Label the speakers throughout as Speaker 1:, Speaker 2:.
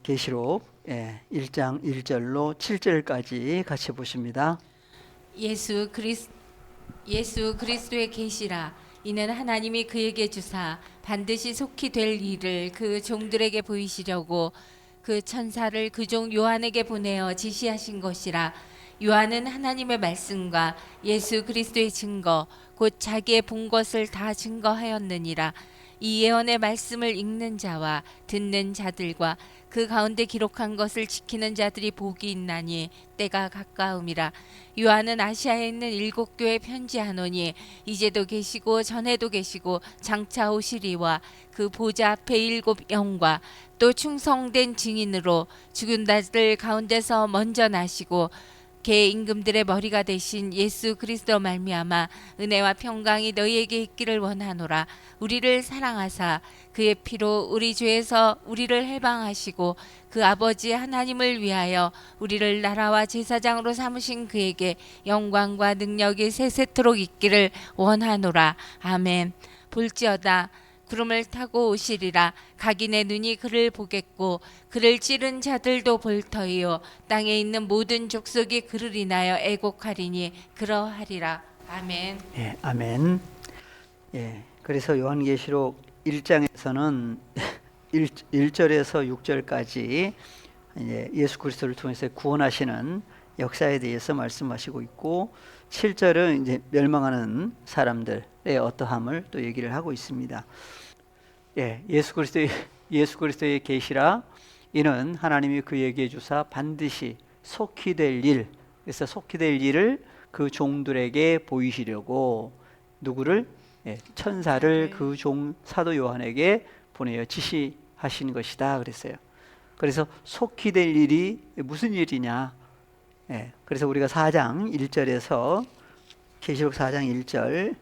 Speaker 1: 계시록 1장 1절로 7절까지 같이 보십니다.
Speaker 2: 예수 그리스도의 계시라. 이는 하나님이 그에게 주사 반드시 속히 될 일을 그 종들에게 보이시려고 그 천사를 그 종 요한에게 보내어 지시하신 것이라. 요한은 하나님의 말씀과 예수 그리스도의 증거 곧 자기의 본 것을 다 증거하였느니라. 이 예언의 말씀을 읽는 자와 듣는 자들과 그 가운데 기록한 것을 지키는 자들이 복이 있나니 때가 가까움이라. 요한은 아시아에 있는 7교회에 편지하노니 이제도 계시고 전에도 계시고 장차 오시리와 그 보좌 앞에 7 영과 또 충성된 증인으로 죽은 자들 가운데서 먼저 나시고 개 임금들의 머리가 되신 예수 그리스도 말미암아 은혜와 평강이 너희에게 있기를 원하노라. 우리를 사랑하사 그의 피로 우리 죄에서 우리를 해방하시고 그 아버지 하나님을 위하여 우리를 나라와 제사장으로 삼으신 그에게 영광과 능력이 세세토록 있기를 원하노라. 아멘. 볼지어다 구름을 타고 오시리라. 각인의 눈이 그를 보겠고 그를 찌른 자들도 볼 터이요 땅에 있는 모든 족속이 그를 인하여 애곡하리니 그러하리라. 아멘.
Speaker 1: 아멘. 그래서 요한계시록 1장에서는 1절에서 6절까지 예수 그리스도를 통해서 구원하시는 역사에 대해서 말씀하시고 있고 7절은 이제 멸망하는 사람들의 어떠함을 또 얘기를 하고 있습니다. 예수 그리스도의 계시라. 이는 하나님이 그에게 주사 반드시 속히 될 일, 그래서 속히 될 일을 그 종들에게 보이시려고 누구를? 천사를 그 종 사도 요한에게 보내어 지시하신 것이다 그랬어요. 그래서 속히 될 일이 무슨 일이냐? 그래서 우리가 4장 1절에서 계시록 4장 1절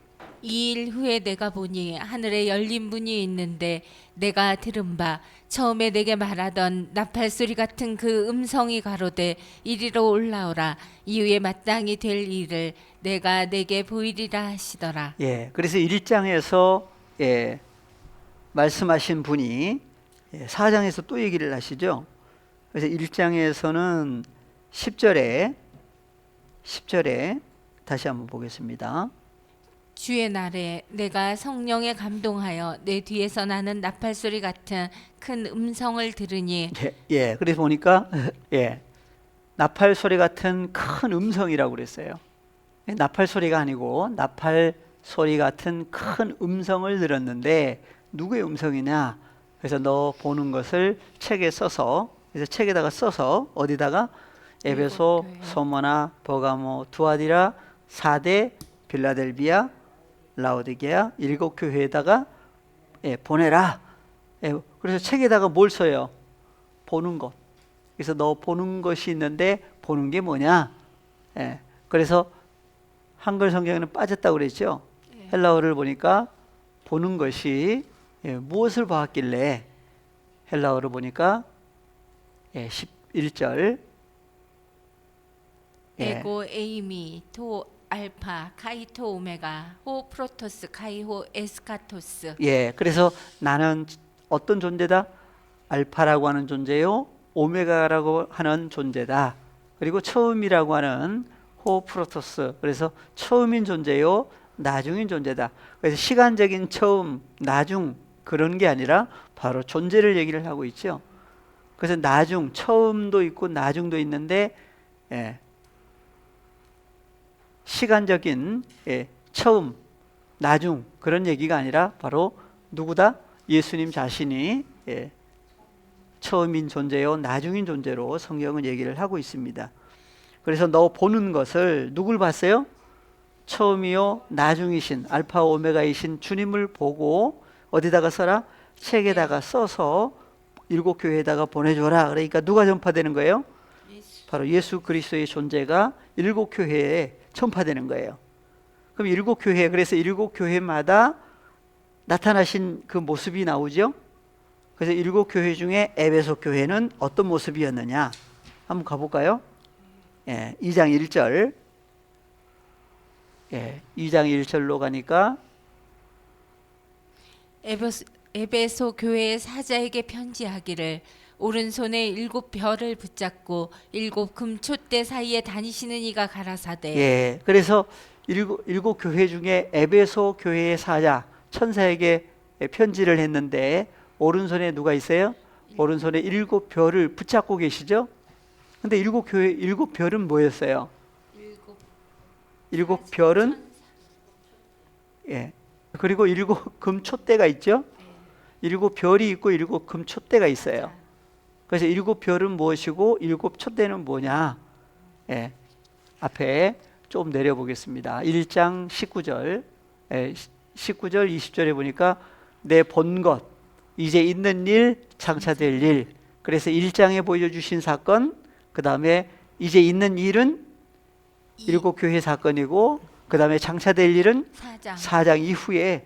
Speaker 2: 이 일 후에 내가 보니 하늘에 열린 문이 있는데 내가 들은 바 처음에 내게 말하던 나팔 소리 같은 그 음성이 가로되 이리로 올라오라. 이후에 마땅히 될 일을 내가 내게 보이리라 하시더라.
Speaker 1: 그래서 1장에서 말씀하신 분이 4장에서 또 얘기를 하시죠. 그래서 1장에서는 10절에 다시 한번 보겠습니다.
Speaker 2: 주의 날에 내가 성령에 감동하여 내 뒤에서 나는 나팔 소리 같은 큰 음성을 들으니
Speaker 1: 그래서 보니까 나팔 소리 같은 큰 음성이라고 그랬어요. 나팔 소리가 아니고 나팔 소리 같은 큰 음성을 들었는데 누구의 음성이냐? 그래서 너 보는 것을 책에 써서, 그래서 책에다가 써서 어디다가? 에베소, 소모나, 버가모, 두아디라, 사대, 빌라델비아, 라오디게아 7교회에다가 보내라. 그래서 책에다가 뭘 써요? 보는 것. 그래서 너 보는 것이 있는데 보는 게 뭐냐? 그래서 한글 성경에는 빠졌다고 그랬죠. 헬라어를 보니까 보는 것이 무엇을 보았길래? 헬라어를 보니까 11절
Speaker 2: 에고 에이미 토 알파 카이토 오메가 호 프로토스 카이호 에스카토스.
Speaker 1: 그래서 나는 어떤 존재다? 알파라고 하는 존재요, 오메가라고 하는 존재다. 그리고 처음이라고 하는 호 프로토스, 그래서 처음인 존재요, 나중인 존재다. 그래서 시간적인 처음, 나중 그런 게 아니라 바로 존재를 얘기를 하고 있죠. 그래서 나중, 처음도 있고 나중도 있는데 시간적인 처음, 나중 그런 얘기가 아니라 바로 누구다? 예수님 자신이 처음인 존재요, 나중인 존재로 성경은 얘기를 하고 있습니다. 그래서 너 보는 것을 누굴 봤어요? 처음이요 나중이신 알파 오메가이신 주님을 보고 어디다가 써라? 책에다가 써서 7교회에다가 보내줘라. 그러니까 누가 전파되는 거예요? 바로 예수 그리스도의 존재가 7교회에 전파되는 거예요. 그럼 7교회, 그래서 7교회마다 나타나신 그 모습이 나오죠. 그래서 7교회 중에 에베소 교회는 어떤 모습이었느냐 한번 가볼까요? 2장 1절 2장 1절로 가니까
Speaker 2: 에베소 교회의 사자에게 편지하기를 오른손에 7별을 붙잡고 7금촛대 사이에 다니시는 이가 가라사대.
Speaker 1: 예. 그래서 일곱 교회 중에 에베소 교회의 사자 천사에게 편지를 했는데 오른손에 누가 있어요? 오른손에 7별을 붙잡고 계시죠? 근데 일곱 별은 뭐였어요? 일곱 별은 예. 그리고 7금촛대가 있죠? 7별이 있고 7금촛대가 있어요. 그래서 7별은 무엇이고 7촛대는 뭐냐? 예. 앞에 좀 내려보겠습니다. 1장 19절, 19절, 20절에 보니까 내 본 것, 이제 있는 일, 장차될 일. 그래서 1장에 보여주신 사건, 그 다음에 이제 있는 일은 7교회 사건이고, 그 다음에 장차될 일은 4장 이후에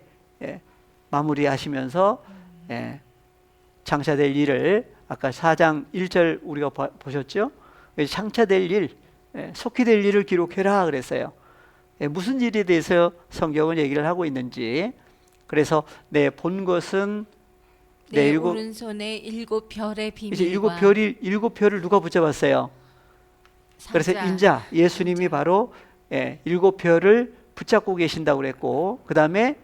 Speaker 1: 마무리하시면서 장차될 일을 아까 4장 1절 우리가 보셨죠? 장차될 일, 속히 될 일을 기록해라 그랬어요. 무슨 일에 대해서 성경은 얘기를 하고 있는지. 그래서 내 본 것은
Speaker 2: 내 오른손에 7별의
Speaker 1: 이제
Speaker 2: 비밀과
Speaker 1: 7별을 누가 붙잡았어요? 그래서 인자 예수님이 바로 7별을 붙잡고 계신다고 그랬고, 그 다음에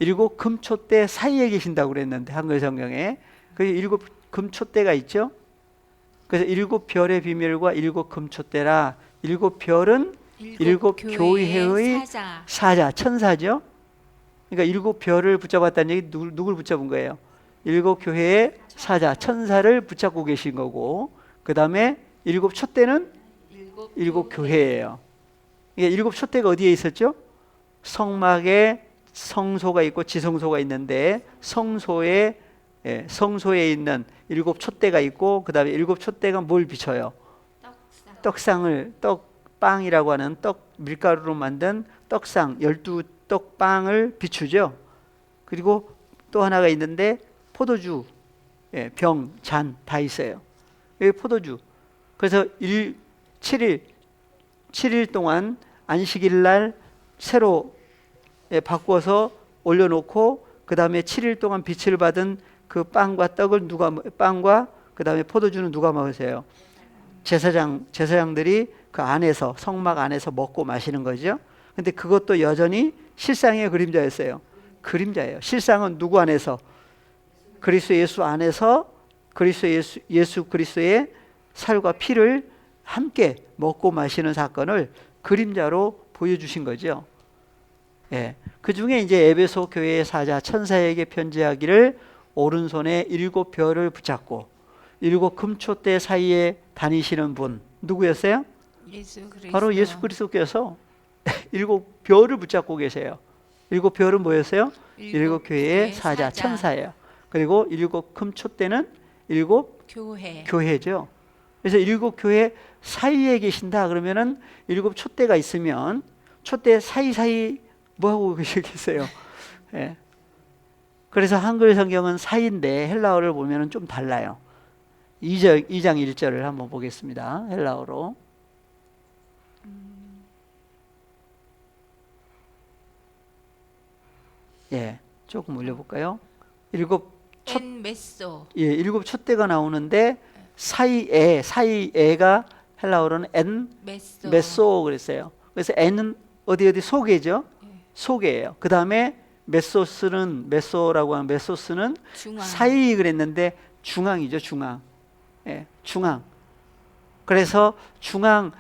Speaker 1: 7금촛대 사이에 계신다고 그랬는데 한글 성경에 그 7금촛대가 있죠. 그래서 7별의 비밀과 7금촛대라. 7별은 7교회의 사자 천사죠. 그러니까 7별을 붙잡았다는 얘기 누굴 붙잡은 거예요? 7교회의 사자 천사를 붙잡고 계신 거고, 그 다음에 7촛대는 7교회예요. 이게 7촛대가 어디에 있었죠? 성막에 성소가 있고 지성소가 있는데 성소에 있는 7촛대가 있고, 그 다음에 7촛대가 뭘 비춰요? 떡빵이라고 하는 밀가루로 만든 떡상 12떡빵을 비추죠. 그리고 또 하나가 있는데 포도주, 병, 잔 다 있어요. 여기 포도주. 그래서 7일 동안 안식일 날 새로 바꿔서 올려놓고, 그 다음에 7일 동안 빛을 받은 그 빵과 떡을 빵과 그 다음에 포도주는 누가 먹으세요? 제사장들이 그 안에서 성막 안에서 먹고 마시는 거죠. 근데 그것도 여전히 실상의 그림자였어요. 그림자예요. 실상은 누구 안에서? 그리스도 예수 안에서 예수 그리스도의 살과 피를 함께 먹고 마시는 사건을 그림자로 보여주신 거죠. 예. 그 중에 이제 에베소 교회의 사자 천사에게 편지하기를 오른손에 7별을 붙잡고 7금촛대 사이에 다니시는 분 누구였어요? 바로 예수 그리스도께서 7별을 붙잡고 계세요. 7별은 뭐였어요? 7교회의 사자 천사예요. 그리고 7금촛대는 7교회죠. 그래서 7교회 사이에 계신다 그러면은 7촛대가 있으면 촛대 사이사이 뭐 하고 계시겠어요? 예. 그래서 한글 성경은 사이인데 헬라어를 보면은 좀 달라요. 2장 1절을 한번 보겠습니다. 헬라어로. 예, 조금 올려볼까요? 7 촛대가 나오는데 사이에가 헬라어로는 메소 그랬어요. 그래서 N은 어디 속에죠? 속에예요. 그 다음에 메소라고 하는 메소스는 사이 그랬는데 중앙이죠, 중앙. 예, 중앙. 그래서 중앙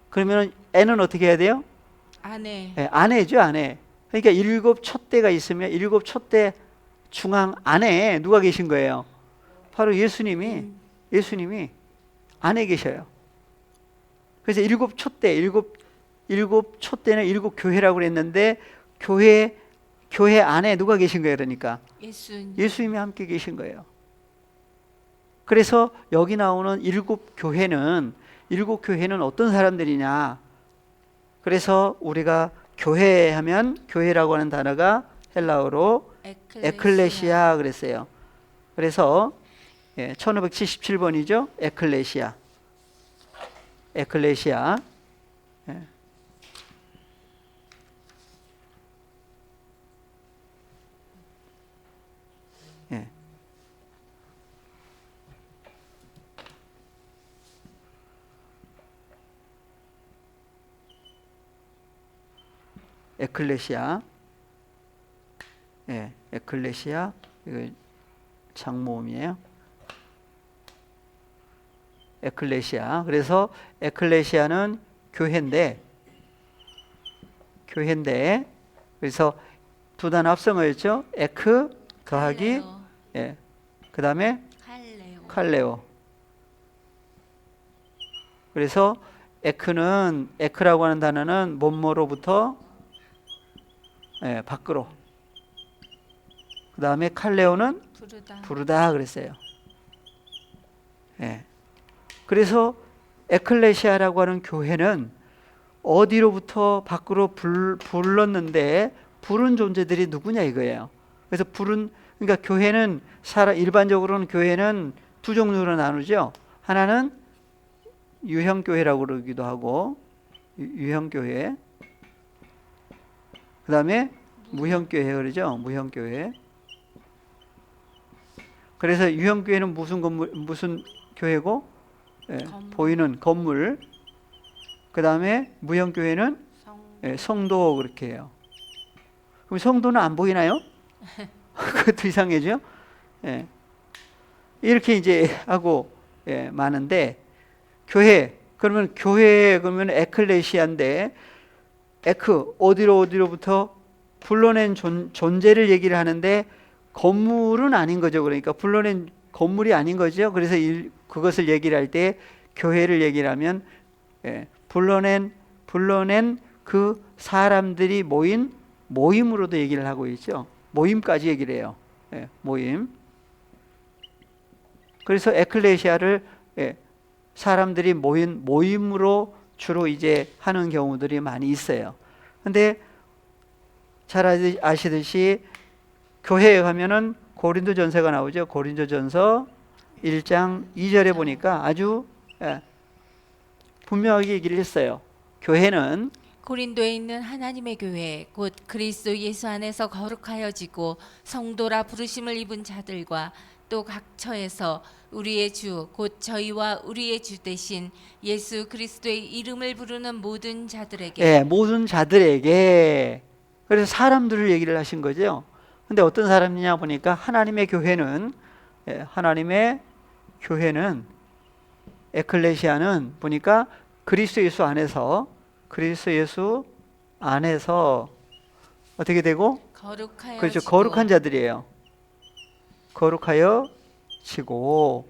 Speaker 1: 그러면 N은 어떻게 해야 돼요?
Speaker 2: 안에.
Speaker 1: 예, 안에죠, 안에. 그러니까 7촛대가 있으면 7촛대 중앙 안에 누가 계신 거예요? 바로 예수님이 안에 계셔요. 그래서 7촛대는 7교회라고 그랬는데 교회 안에 누가 계신 거예요? 그러니까 예수님이 함께 계신 거예요. 그래서 여기 나오는 7교회는 어떤 사람들이냐? 그래서 우리가 교회하면 교회라고 하는 단어가 헬라어로 에클레시아 그랬어요. 그래서 1577번이죠. 에클레시아. 에클레시아. 예, 에클레시아. 이거 장모음이에요. 에클레시아. 그래서 에클레시아는 교회인데 그래서 두 단어 합성어였죠. 에크 더하기
Speaker 2: 칼레오.
Speaker 1: 예. 그다음에
Speaker 2: 칼레오.
Speaker 1: 칼레오. 그래서 에크라고 하는 단어는 몸모로부터 예, 밖으로. 그다음에 칼레오는
Speaker 2: 부르다.
Speaker 1: 부르다 그랬어요. 예. 그래서 에클레시아라고 하는 교회는 어디로부터 밖으로 불렀는데 부른 존재들이 누구냐 이거예요. 그래서 그러니까 교회는 일반적으로는 교회는 두 종류로 나누죠. 하나는 유형교회라고 그러기도 하고 유형교회. 그 다음에 무형교회 그러죠. 무형교회. 그래서 유형교회는 무슨 교회고? 예, 보이는 건물. 그 다음에 무형교회는 예, 성도 그렇게 해요. 그럼 성도는 안 보이나요? 그것도 이상해죠. 예. 이렇게 이제 하고 예, 많은데 그러면 에클레시아인데 어디로부터 불러낸 존재를 얘기를 하는데 건물은 아닌 거죠. 그러니까 불러낸 건물이 아닌 거죠. 그래서 그것을 얘기를 할 때 교회를 얘기를 하면 예, 불러낸 그 사람들이 모임으로도 얘기를 하고 있죠. 모임까지 얘기를 해요. 예, 모임. 그래서 에클레시아를 예, 사람들이 모임으로 주로 이제 하는 경우들이 많이 있어요. 근데 잘 아시듯이 교회에 가면은 고린도전서가 나오죠. 고린도전서 1장 2절에 보니까 아주 예, 분명하게 얘기를 했어요. 교회는
Speaker 2: 고린도에 있는 하나님의 교회 곧 그리스도 예수 안에서 거룩하여지고 성도라 부르심을 입은 자들과 또 각 처에서 우리의 주 곧 저희와 우리의 주 대신 예수 그리스도의 이름을 부르는 모든 자들에게
Speaker 1: 예, 모든 자들에게 그래서 사람들을 얘기를 하신 거죠. 근데 어떤 사람이냐 보니까 하나님의 교회는 에클레시아는 보니까 그리스도 예수 안에서 어떻게 되고?
Speaker 2: 거룩하여
Speaker 1: 그렇죠. 거룩한 자들이에요. 거룩하여 지고.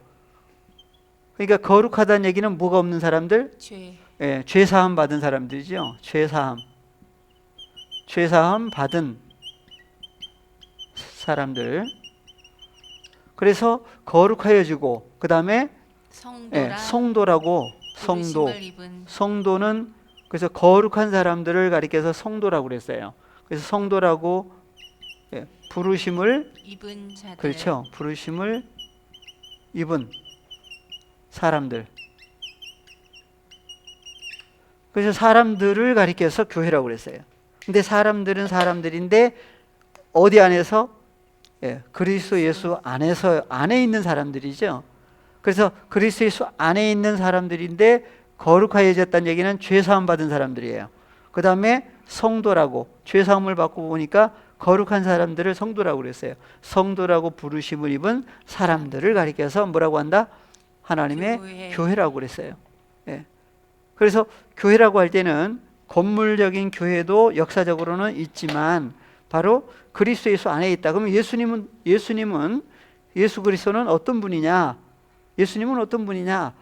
Speaker 1: 그러니까 거룩하다는 얘기는 뭐가 없는 사람들? 예, 죄 사함 받은 사람들이죠. 죄 사함 받은 사람들. 그래서 거룩하여지고 그다음에 예, 성도라고 성도는 그래서 거룩한 사람들을 가리켜서 성도라고 그랬어요. 그래서 성도라고 예, 부르심을
Speaker 2: 입은 자들.
Speaker 1: 그렇죠. 부르심을 입은 사람들. 그래서 사람들을 가리켜서 교회라고 그랬어요. 근데 사람들은 사람들인데 어디 안에서? 예, 그리스도 예수 안에 있는 사람들이죠. 그래서 그리스도 예수 안에 있는 사람들인데 거룩하여졌다는 얘기는 죄 사함 받은 사람들이에요. 그 다음에 성도라고 죄 사함을 받고 보니까 거룩한 사람들을 성도라고 그랬어요. 성도라고 부르심을 입은 사람들을 가리켜서 뭐라고 한다? 하나님의 교회라고 그랬어요. 예. 그래서 교회라고 할 때는 건물적인 교회도 역사적으로는 있지만 바로 그리스도 예수 안에 있다. 그러면 예수님은 예수 그리스도는 어떤 분이냐? 예수님은 어떤 분이냐?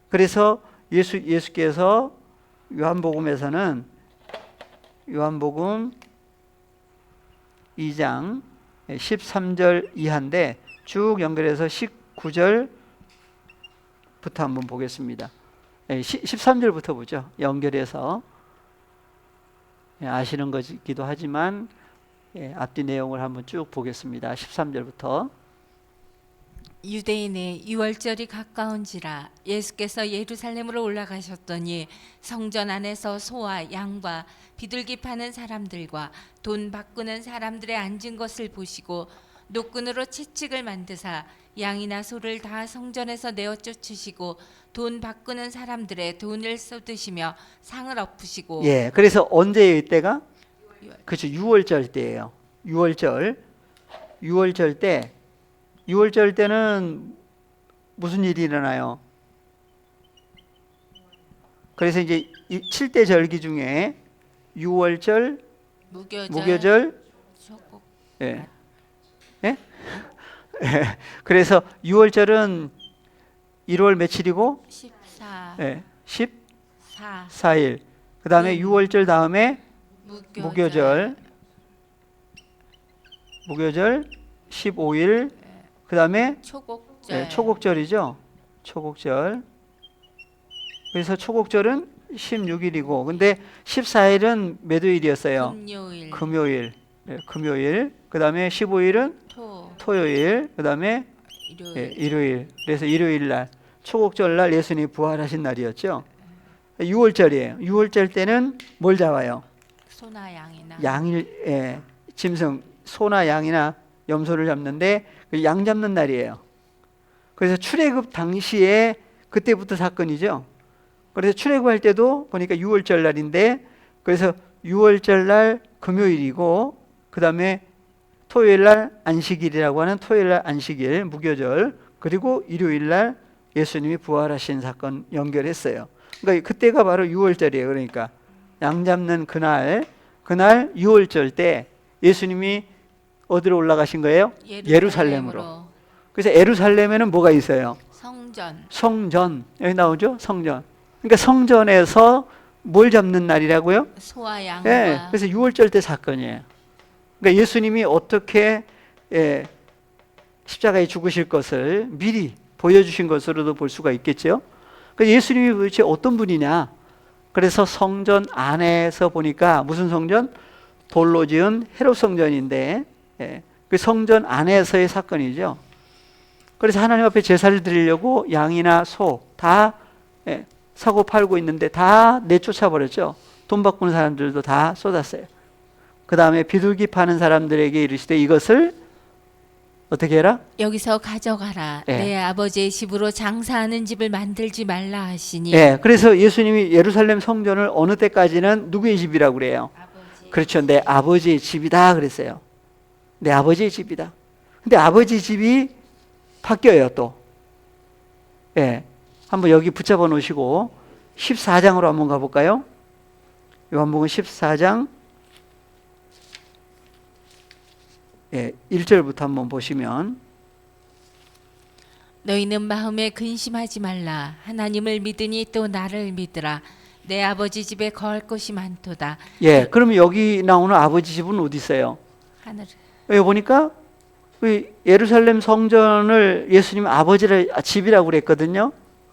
Speaker 1: 그래서 예수께서 요한복음 2장 13절 이하인데 쭉 연결해서 19절부터 한번 보겠습니다. 13절부터 보죠. 연결해서 아시는 것이기도 하지만 앞뒤 내용을 한번 쭉 보겠습니다. 13절부터
Speaker 2: 유대인의 유월절이 가까운지라 예수께서 예루살렘으로 올라가셨더니 성전 안에서 소와 양과 비둘기 파는 사람들과 돈 바꾸는 사람들의 앉은 것을 보시고 노끈으로 채찍을 만드사 양이나 소를 다 성전에서 내어 쫓으시고 돈 바꾸는 사람들의 돈을 쏟으시며 상을 엎으시고
Speaker 1: 예, 그래서 언제예요 이때가? 그렇죠. 6월절 때예요. 6월절 때, 6월절 때는 무슨 일이 일어나요? 그래서 이제 7대 절기 중에 6월절, 무교절,
Speaker 2: 초복.
Speaker 1: 예. 예? 그래서 6월절은 1월 며칠이고
Speaker 2: 14.
Speaker 1: 예.
Speaker 2: 4.
Speaker 1: 14일. 그 다음에 6월절 다음에 무교절 15일. 그 다음에
Speaker 2: 초곡절.
Speaker 1: 예, 초곡절이죠. 초곡절. 그래서 초곡절은 16일이고, 근데 14일은 몇 요일이었어요?
Speaker 2: 금요일.
Speaker 1: 금요일. 예, 금요일. 그 다음에 15일은 토요일. 그 다음에
Speaker 2: 일요일.
Speaker 1: 예, 일요일. 그래서 일요일 날, 초곡절 날 예수님이 부활하신 날이었죠. 6월절이에요. 6월절 때는 뭘 잡아요?
Speaker 2: 소나 양이나.
Speaker 1: 양일, 예, 짐승, 소나 양이나 염소를 잡는데 양 잡는 날이에요. 그래서 출애굽 당시에 그때부터 사건이죠. 그래서 출애굽할 때도 보니까 6월절 날인데, 그래서 6월절 날 금요일이고, 그 다음에 토요일 날 안식일이라고 하는 토요일 날 안식일, 무교절, 그리고 일요일 날 예수님이 부활하신 사건 연결했어요. 그러니까 그때가 바로 6월절이에요. 그러니까 양 잡는 그날 6월절 때 예수님이 어디로 올라가신 거예요? 예루살렘으로. 그래서 예루살렘에는 뭐가 있어요? 성전. 여기 나오죠? 성전. 그러니까 성전에서 뭘 잡는 날이라고요?
Speaker 2: 소와 양과.
Speaker 1: 예, 그래서 6월절 때 사건이에요. 그러니까 예수님이 어떻게 십자가에 죽으실 것을 미리 보여주신 것으로도 볼 수가 있겠죠. 그러니까 예수님이 도대체 어떤 분이냐? 그래서 성전 안에서 보니까 무슨 성전? 돌로 지은 헤롯 성전인데, 그 성전 안에서의 사건이죠. 그래서 하나님 앞에 제사를 드리려고 양이나 소 다 사고 팔고 있는데 다 내쫓아 버렸죠. 돈 바꾸는 사람들도 다 쏟았어요. 그 다음에 비둘기 파는 사람들에게 이르시되 이것을 어떻게 해라?
Speaker 2: 여기서 가져가라.
Speaker 1: 예.
Speaker 2: 내 아버지의 집으로 장사하는 집을 만들지 말라 하시니.
Speaker 1: 예, 그래서 예수님이 예루살렘 성전을 어느 때까지는 누구의 집이라고 그래요? 그렇죠. 내 아버지의 집이다 그랬어요. 내 아버지의 집이다. 근데 아버지 집이 바뀌어요 또. 예, 한번 여기 붙잡아 놓으시고 14장으로 한번 가볼까요? 요한복음 14장 1절부터 한번 보시면,
Speaker 2: 너희는 마음에 근심하지 말라. 하나님을 믿으니 또 나를 믿으라. 내 아버지 집에 거할 것이 많도다.
Speaker 1: 예, 그러면 여기 나오는 아버지 집은 어디 있어요?
Speaker 2: 하늘.
Speaker 1: 여기 보니까 예루살렘 성전을 예수님 아버지의 집이라고 그랬거든요.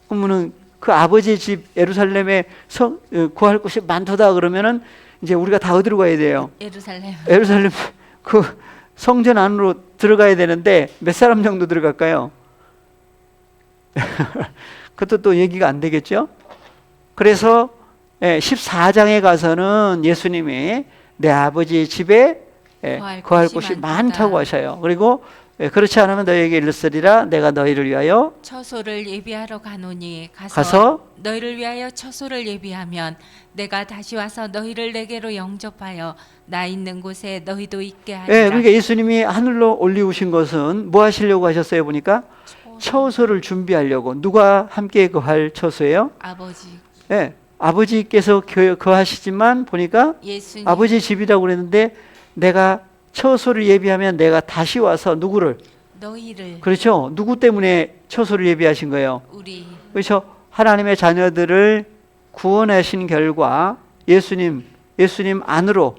Speaker 1: 그러면은 그 아버지의 집 예루살렘에 구할 곳이 많도다 그러면은 이제 우리가 다 어디로 가야 돼요? 예루살렘 그 성전 안으로 들어가야 되는데 몇 사람 정도 들어갈까요? 그것도 또 얘기가 안 되겠죠? 그래서 14장에 가서는 예수님이 내 아버지의 집에 거할 곳이 많다고 하셔요. 그리고 그렇지 않으면 너희에게 이르시리라 내가 너희를 위하여
Speaker 2: 처소를 예비하러 가노니
Speaker 1: 가서
Speaker 2: 너희를 위하여 처소를 예비하면 내가 다시 와서 너희를 내게로 영접하여 나 있는 곳에 너희도 있게 하리라.
Speaker 1: 예, 그러니까 예수님이 하늘로 올리우신 것은 뭐 하시려고 하셨어요? 보니까 처소를 준비하려고. 누가 함께 거할 처소예요?
Speaker 2: 아버지.
Speaker 1: 예, 아버지께서 거하시지만 보니까
Speaker 2: 예수님.
Speaker 1: 아버지 집이라고 그랬는데 내가 처소를 예비하면 내가 다시 와서 누구를?
Speaker 2: 너희를.
Speaker 1: 그렇죠. 누구 때문에 처소를 예비하신 거예요?
Speaker 2: 우리.
Speaker 1: 그렇죠. 하나님의 자녀들을 구원하신 결과 예수님 안으로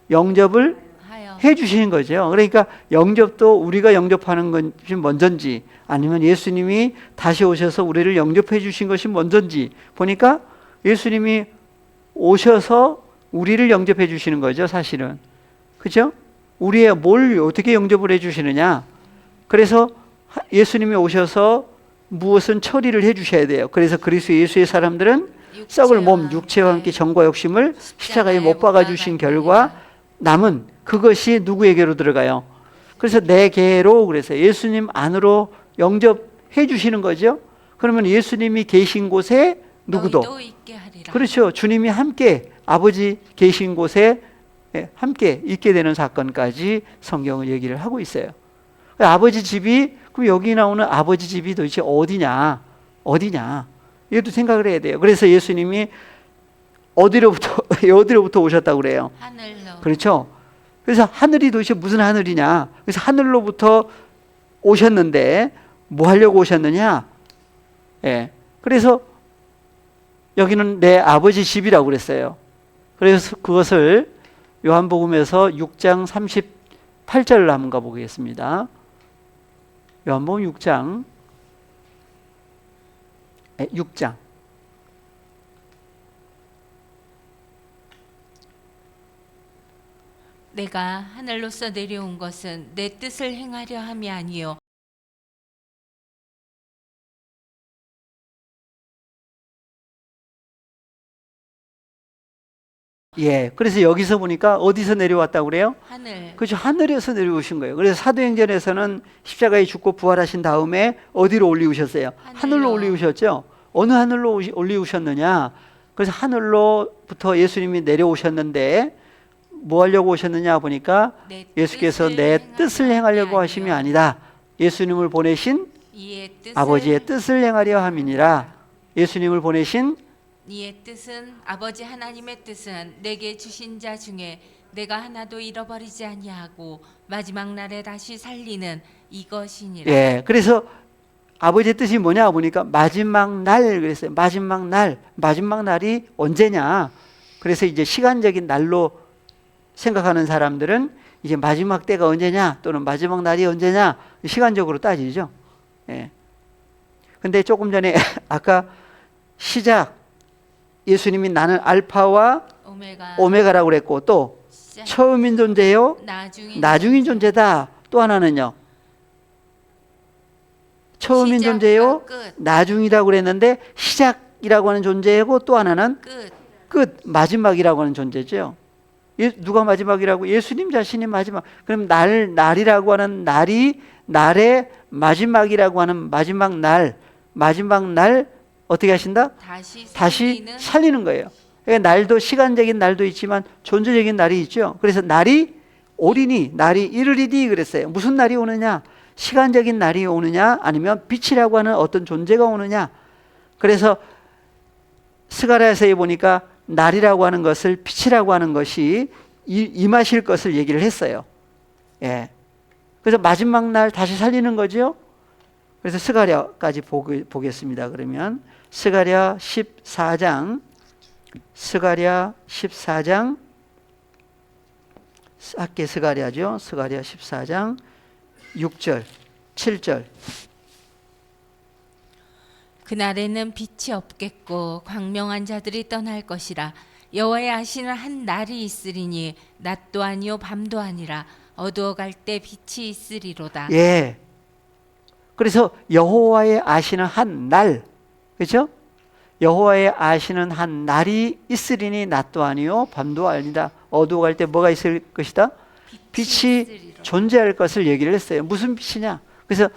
Speaker 1: 영접을 해 주시는 거죠. 그러니까 영접도 우리가 영접하는 것이 먼저인지 아니면 예수님이 다시 오셔서 우리를 영접해 주신 것이 먼저인지 보니까 예수님이 오셔서 우리를 영접해 주시는 거죠, 사실은. 그죠? 우리의 뭘 어떻게 영접을 해 주시느냐? 그래서 예수님이 오셔서 무엇은 처리를 해 주셔야 돼요. 그래서 그리스도 예수의 사람들은 썩을 몸 육체와 함께 정과 욕심을 십자가에 못 박아 주신 결과 남은 그것이 누구에게로 들어가요? 그래서 내게로, 그래서 예수님 안으로 영접해 주시는 거죠. 그러면 예수님이 계신 곳에 누구도
Speaker 2: 있게 하리라.
Speaker 1: 그렇죠. 주님이 함께 아버지 계신 곳에 예, 함께 있게 되는 사건까지 성경은 얘기를 하고 있어요. 아버지 집이, 그럼 여기 나오는 아버지 집이 도대체 어디냐? 어디냐? 이것도 생각을 해야 돼요. 그래서 예수님이 어디로부터 오셨다고 그래요?
Speaker 2: 하늘로.
Speaker 1: 그렇죠? 그래서 하늘이 도대체 무슨 하늘이냐? 그래서 하늘로부터 오셨는데 뭐 하려고 오셨느냐? 예. 그래서 여기는 내 아버지 집이라고 그랬어요. 그래서 그것을 요한복음에서 6장 38절을 한번 가보겠습니다. 요한복음 6장.
Speaker 2: 내가 하늘로서 내려온 것은 내 뜻을 행하려 함이 아니요
Speaker 1: 예. 그래서 여기서 보니까 어디서 내려왔다고 그래요?
Speaker 2: 하늘.
Speaker 1: 그렇죠. 하늘에서 내려오신 거예요. 그래서 사도행전에서는 십자가에 죽고 부활하신 다음에 어디로 올리우셨어요? 하늘로 올리우셨죠. 어느 하늘로 올리우셨느냐? 그래서 하늘로부터 예수님이 내려오셨는데 뭐 하려고 오셨느냐 보니까 예수께서 내 뜻을 행하려고 하심이 아니다. 예수님을 보내신 아버지의 뜻을 행하려 함이니라. 예수님을 보내신
Speaker 2: 이의 뜻은, 아버지 하나님의 뜻은 내게 주신 자 중에 내가 하나도 잃어버리지 아니하고 마지막 날에 다시 살리는 이것이니라.
Speaker 1: 예, 그래서 아버지의 뜻이 뭐냐 보니까 마지막 날 그랬어요. 마지막 날, 마지막 날이 언제냐? 그래서 이제 시간적인 날로 생각하는 사람들은 이제 마지막 때가 언제냐 또는 마지막 날이 언제냐 시간적으로 따지죠. 예. 근데 조금 전에 아까 시작 예수님이 나는 알파와 오메가라고 그랬고 또 처음인 존재요, 나중인 존재다. 또 하나는요, 처음인 존재요, 나중이라고 그랬는데 시작이라고 하는 존재고 또 하나는 끝, 마지막이라고 하는 존재죠. 누가 마지막이라고? 예수님 자신이 마지막. 그럼 날이라고 하는 날이 날의 마지막이라고 하는 마지막 날 어떻게 하신다? 다시 살리는 거예요. 그러니까 날도 시간적인 날도 있지만 존재적인 날이 있죠. 그래서 날이 오리니, 날이 이르리니 그랬어요. 무슨 날이 오느냐? 시간적인 날이 오느냐? 아니면 빛이라고 하는 어떤 존재가 오느냐? 그래서 스가랴서에 보니까 날이라고 하는 것을 빛이라고 하는 것이 임하실 것을 얘기를 했어요. 예. 그래서 마지막 날 다시 살리는 거죠. 그래서 스가랴까지 보겠습니다. 그러면 스가랴 14장 학계 스가랴죠. 스가랴 14장 6절 7절
Speaker 2: 그날에는 빛이 없겠고 광명한 자들이 떠날 것이라. 여호와의 아시는 한 날이 있으리니 낮도 아니요 밤도 아니라 어두워갈 때 빛이 있으리로다.
Speaker 1: 예. 그래서 여호와의 아시는 한 날, 그렇죠? 여호와의 아시는 한 날이 있으리니 낮도 아니요 밤도 아니다. 어두워갈 때 뭐가 있을 것이다? 빛이 존재할 것을 얘기를 했어요. 무슨 빛이냐? 그래서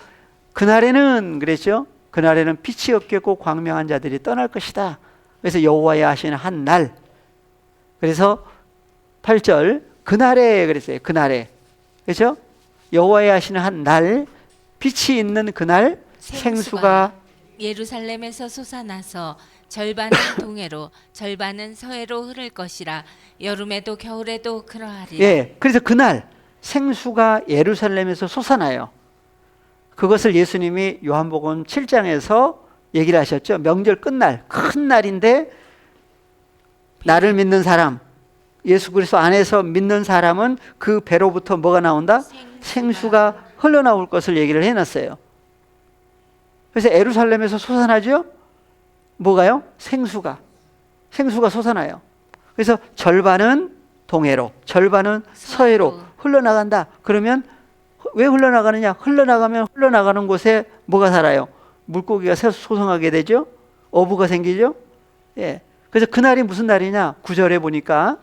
Speaker 1: 그날에는 그랬죠. 그날에는 빛이 없겠고 광명한 자들이 떠날 것이다. 그래서 여호와의 아시는 한 날. 그래서 8절 그날에 그랬어요. 그날에. 그렇죠? 여호와의 아시는 한 날, 빛이 있는 그날 생수가
Speaker 2: 예루살렘에서 솟아나서 절반은 동해로 절반은 서해로 흐를 것이라. 여름에도 겨울에도 그러하리라.
Speaker 1: 예, 그래서 그날 생수가 예루살렘에서 솟아나요. 그것을 예수님이 요한복음 7장에서 얘기를 하셨죠. 명절 끝날, 큰 날인데 나를 믿는 사람, 예수 그리스도 안에서 믿는 사람은 그 배로부터 뭐가 나온다? 생수가 흘러나올 것을 얘기를 해놨어요. 그래서 예루살렘에서 솟아나죠? 뭐가요? 생수가 솟아나요. 그래서 절반은 동해로, 절반은 서해로 흘러나간다. 그러면 왜 흘러나가느냐? 흘러나가면 흘러나가는 곳에 뭐가 살아요? 물고기가 소성하게 되죠? 어부가 생기죠? 예. 그래서 그날이 무슨 날이냐? 9절에 보니까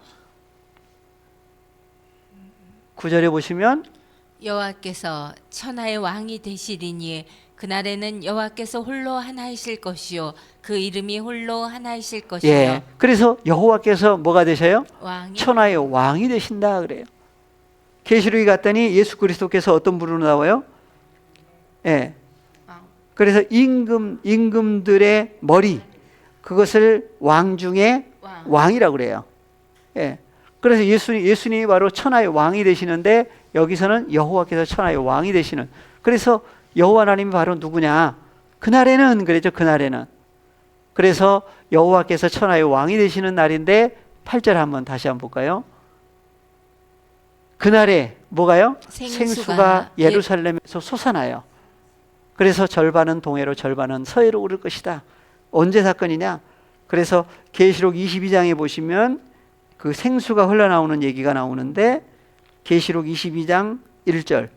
Speaker 1: 9절에 보시면
Speaker 2: 여호와께서 천하의 왕이 되시리니 그날에는 여호와께서 홀로 하나이실 것이요 그 이름이 홀로 하나이실 것이요
Speaker 1: 예. 그래서 여호와께서 뭐가 되셔요?
Speaker 2: 왕이
Speaker 1: 천하의 왕이 되신다 그래요. 계시록에 갔더니 예수 그리스도께서 어떤 분으로 나와요? 예.
Speaker 2: 왕.
Speaker 1: 그래서 임금들의 머리, 그것을 왕 중에 왕이라고 그래요. 예. 그래서 예수님이 바로 천하의 왕이 되시는데, 여기서는 여호와께서 천하의 왕이 되시는. 그래서 여호와 하나님이 바로 누구냐? 그날에는 그랬죠. 그날에는. 그래서 여호와께서 천하의 왕이 되시는 날인데, 8절 한번 다시 한번 볼까요? 그날에 뭐가요? 생수가 예루살렘에서 솟아나요. 그래서 절반은 동해로 절반은 서해로 오를 것이다. 언제 사건이냐? 그래서 계시록 22장에 보시면 그 생수가 흘러나오는 얘기가 나오는데, 계시록 22장 1절.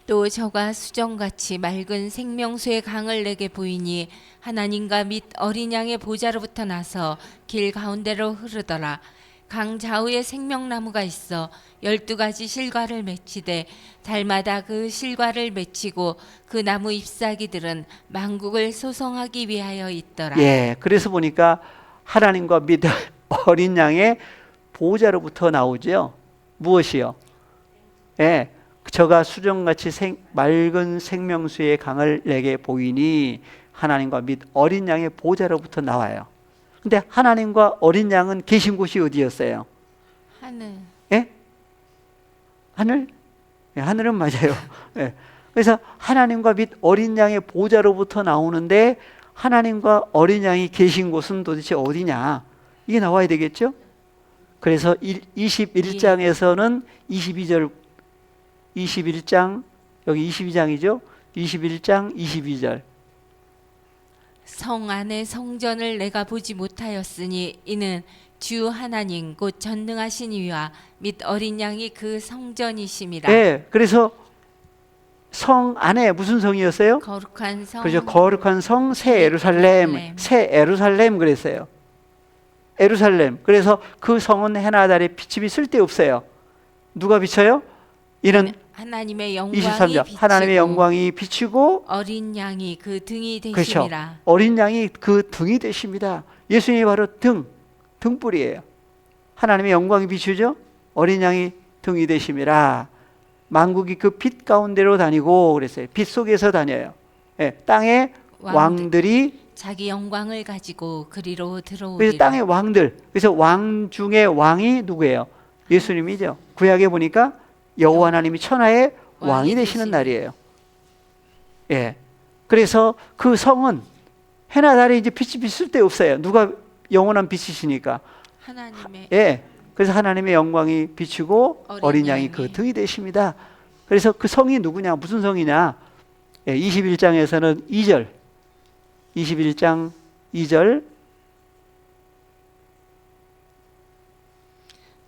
Speaker 2: 또 저가 수정같이 맑은 생명수의 강을 내게 보이니 하나님과 및 어린 양의 보좌로부터 나서 길 가운데로 흐르더라. 강 좌우에 생명나무가 있어 12가지 실과를 맺히되 달마다 그 실과를 맺히고 그 나무 잎사귀들은 만국을 소송하기 위하여 있더라.
Speaker 1: 예, 그래서 보니까 하나님과 및 어린 양의 보좌로부터 나오죠. 무엇이요? 예, 저가 수정같이 맑은 생명수의 강을 내게 보이니 하나님과 및 어린 양의 보좌로부터 나와요. 근데 하나님과 어린 양은 계신 곳이 어디였어요?
Speaker 2: 하늘.
Speaker 1: 예? 하늘? 예, 하늘은 맞아요. 예. 그래서 하나님과 및 어린 양의 보좌로부터 나오는데, 하나님과 어린 양이 계신 곳은 도대체 어디냐? 이게 나와야 되겠죠? 그래서 21장에서는 22절, 21장, 여기 22장이죠? 21장 22절.
Speaker 2: 성 안에 성전을 내가 보지 못하였으니 이는 주 하나님 곧 전능하신 이와 및 어린 양이 그 성전이심이라.
Speaker 1: 네, 그래서 성 안에 무슨 성이었어요?
Speaker 2: 거룩한 성.
Speaker 1: 그죠, 거룩한 성 새 예루살렘, 새 예루살렘 그랬어요. 예루살렘. 그래서 그 성은 해나 달에 비침이 쓸데없어요. 누가 비쳐요? 이는
Speaker 2: 하나님의 영광이
Speaker 1: 23절.
Speaker 2: 비치고
Speaker 1: 하나님의 영광이 비치고,
Speaker 2: 어린 양이 그 등이
Speaker 1: 그렇죠.
Speaker 2: 되심이라.
Speaker 1: 어린 양이 그 등이 되십니다. 예수님이 바로 등불이에요. 하나님의 영광이 비추죠. 어린 양이 등이 되심이라. 만국이 그 빛 가운데로 다니고 그랬어요. 빛 속에서 다녀요. 예, 땅의 왕들이
Speaker 2: 자기 영광을 가지고 그리로 들어오리라.
Speaker 1: 그래서 땅의 왕들. 그래서 왕 중에 왕이 누구예요? 예수님이죠. 구약에 보니까 여호와 하나님이 천하의 왕이 되시는 날이에요. 예. 그래서 그 성은 해나 달에 이제 빛이 비칠 데 없어요. 누가 영원한 빛이시니까.
Speaker 2: 하나님의.
Speaker 1: 예. 그래서 하나님의 영광이 비치고 어린 양이 그 등이 되십니다. 그래서 그 성이 누구냐? 무슨 성이냐? 예, 21장에서는 2절. 21장 2절.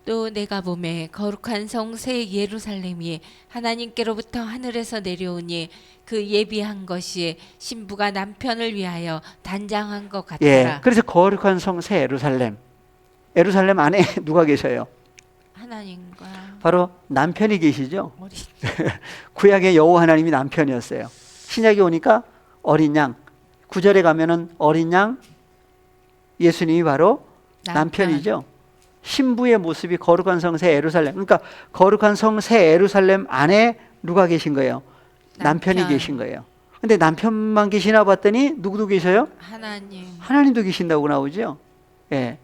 Speaker 2: 또 내가 보매 거룩한 성 새 예루살렘이 하나님께로부터 하늘에서 내려오니 그 예비한 것이 신부가 남편을 위하여 단장한 것 같더라.
Speaker 1: 예. 그래서 거룩한 성 새 예루살렘. 예루살렘 안에 누가 계셔요?
Speaker 2: 하나님과
Speaker 1: 바로 남편이 계시죠.
Speaker 2: 어린
Speaker 1: 구약의 여호와 하나님이 남편이었어요. 신약에 오니까 어린 양. 9절에 가면은 어린 양, 예수님이 바로 남편이죠. 신부의 모습이 거룩한 성 새 예루살렘. 그러니까 거룩한 성 새 예루살렘 안에 누가 계신 거예요? 남편이 계신 거예요. 근데 남편만 계시나 봤더니 누구도 계셔요?
Speaker 2: 하나님.
Speaker 1: 하나님도 계신다고 나오죠. 예.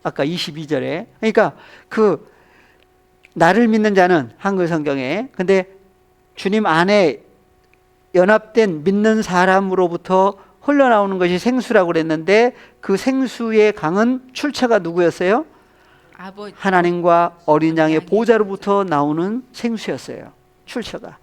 Speaker 1: 아까 22절에. 그러니까 그 나를 믿는 자는 한글 성경에, 근데 주님 안에 연합된 믿는 사람으로부터 흘러나오는 것이 생수라고 그랬는데, 그 생수의 강은 출처가 누구였어요?
Speaker 2: 아버지.
Speaker 1: 하나님과 어린 양의 보좌로부터 나오는 생수였어요. 출처가.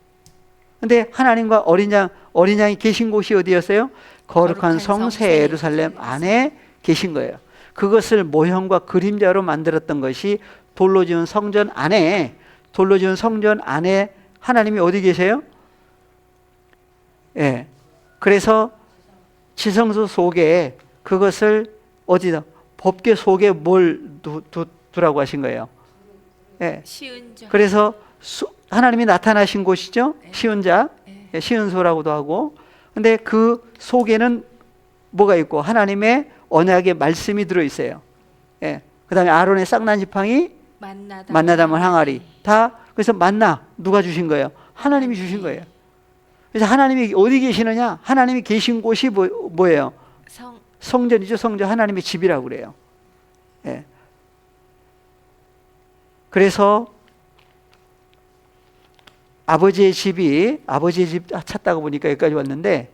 Speaker 1: 근데 하나님과 어린 양이 계신 곳이 어디였어요? 거룩한 성 새 예루살렘 안에 계신 거예요. 그것을 모형과 그림자로 만들었던 것이 돌로 지은 성전 안에 하나님이 어디 계세요? 예. 그래서 지성소 속에 그것을 어디다? 법궤 속에 뭘 두라고 하신 거예요? 예.
Speaker 2: 시은자.
Speaker 1: 그래서 하나님이 나타나신 곳이죠? 시은자. 시은소라고도 하고. 근데 그 속에는 뭐가 있고 하나님의 언약의 말씀이 들어 있어요. 예. 그다음에 아론의 쌍난 지팡이 만나다만 항아리. 다 그래서 만나 누가 주신 거예요? 하나님이 주신 거예요. 그래서 하나님이 어디 계시느냐? 하나님이 계신 곳이 뭐예요? 성전이죠. 성전. 하나님의 집이라고 그래요. 예. 그래서 아버지의 집 찾다가 보니까 여기까지 왔는데,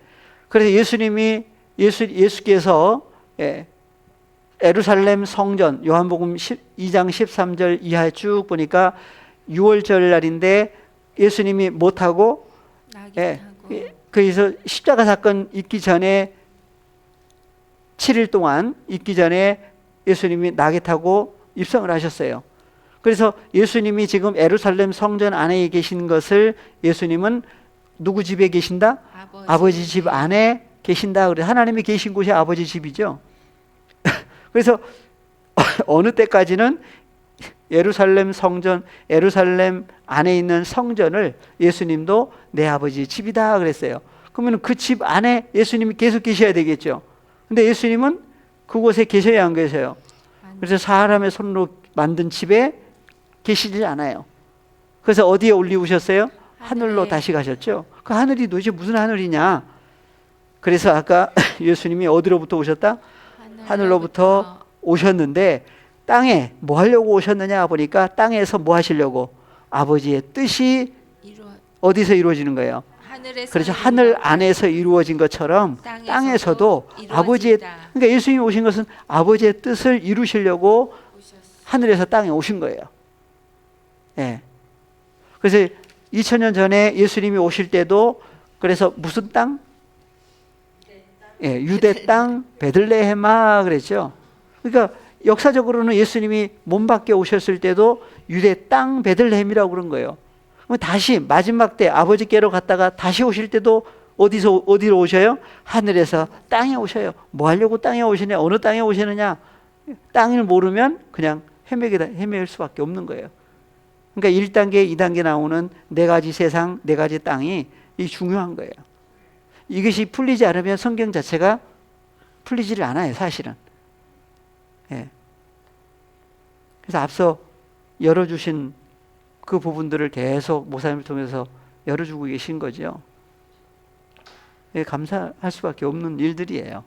Speaker 1: 그래서 예수께서 예루살렘 성전, 요한복음 2장 13절 이하에 쭉 보니까 6월절 날인데 예수님이 못하고, 그래서 십자가 사건 있기 전에 7일 동안 있기 전에 예수님이 낙에 타고 입성을 하셨어요. 그래서 예수님이 지금 예루살렘 성전 안에 계신 것을 예수님은 누구 집에 계신다? 아버지 집 안에 계신다. 그래서 하나님이 계신 곳이 아버지 집이죠. 그래서 어느 때까지는 예루살렘 성전, 예루살렘 안에 있는 성전을 예수님도 내 아버지 집이다 그랬어요. 그러면 그 집 안에 예수님이 계속 계셔야 되겠죠. 근데 예수님은 그곳에 계셔야 안 계셔요. 그래서 사람의 손으로 만든 집에 계시지 않아요. 그래서 어디에 올리우셨어요? 하늘로 다시 가셨죠. 그 하늘이 도대체 무슨 하늘이냐? 그래서 아까 예수님이 어디로부터 오셨다? 하늘로부터 오셨는데 땅에 뭐 하려고 오셨느냐 보니까 땅에서 뭐 하시려고? 아버지의 뜻이 어디서 이루어지는 거예요? 그렇죠. 하늘 안에서 이루어진 것처럼 땅에서도 아버지의, 그러니까 예수님이 오신 것은 아버지의 뜻을 이루시려고 하늘에서 땅에 오신 거예요. 예. 그래서 2000년 전에 예수님이 오실 때도 그래서 무슨 땅? 예, 유대 땅 베들레헴아 그랬죠. 그러니까 역사적으로는 예수님이 몸 밖에 오셨을 때도 유대 땅 베들레헴이라고 그런 거예요. 그럼 다시 마지막 때 아버지께로 갔다가 다시 오실 때도 어디로 오셔요? 하늘에서 땅에 오셔요. 뭐 하려고 땅에 오시냐? 어느 땅에 오시느냐? 땅을 모르면 그냥 헤매일 수밖에 없는 거예요. 그러니까 1단계, 2단계 나오는 네 가지 세상, 네 가지 땅이 이 중요한 거예요. 이것이 풀리지 않으면 성경 자체가 풀리지를 않아요, 사실은. 예. 그래서 앞서 열어주신 그 부분들을 계속 목사님을 통해서 열어주고 계신 거죠. 예, 감사할 수밖에 없는 일들이에요.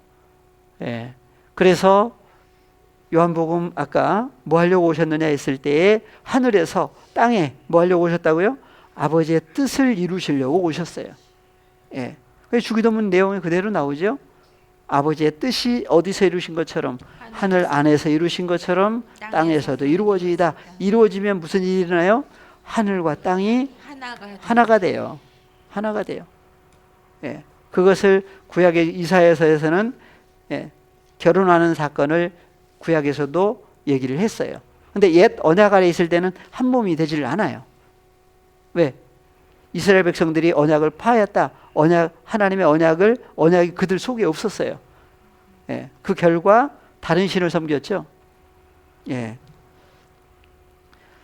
Speaker 1: 예. 그래서 요한복음 아까 뭐 하려고 오셨느냐 했을 때에 하늘에서 땅에 뭐 하려고 오셨다고요? 아버지의 뜻을 이루시려고 오셨어요. 예. 그래서 주기도문 내용이 그대로 나오죠. 아버지의 뜻이 어디서 이루신 것처럼 하늘 안에서 이루신 것처럼 땅에서도 이루어지이다. 이루어지면 무슨 일이 일어나요? 하늘과 땅이 하나가 돼요. 하나가 돼요. 예. 그것을 구약의 이사야서에서는 결혼하는 사건을 구약에서도 얘기를 했어요. 근데 옛 언약 아래 있을 때는 한 몸이 되지를 않아요. 왜? 이스라엘 백성들이 언약을 파했다. 하나님의 언약이 그들 속에 없었어요. 예, 그 결과 다른 신을 섬겼죠. 예.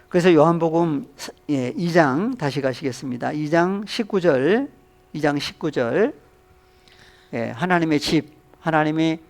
Speaker 1: 그래서 요한복음 2장 다시 가시겠습니다. 2장 19절. 예, 하나님의 집,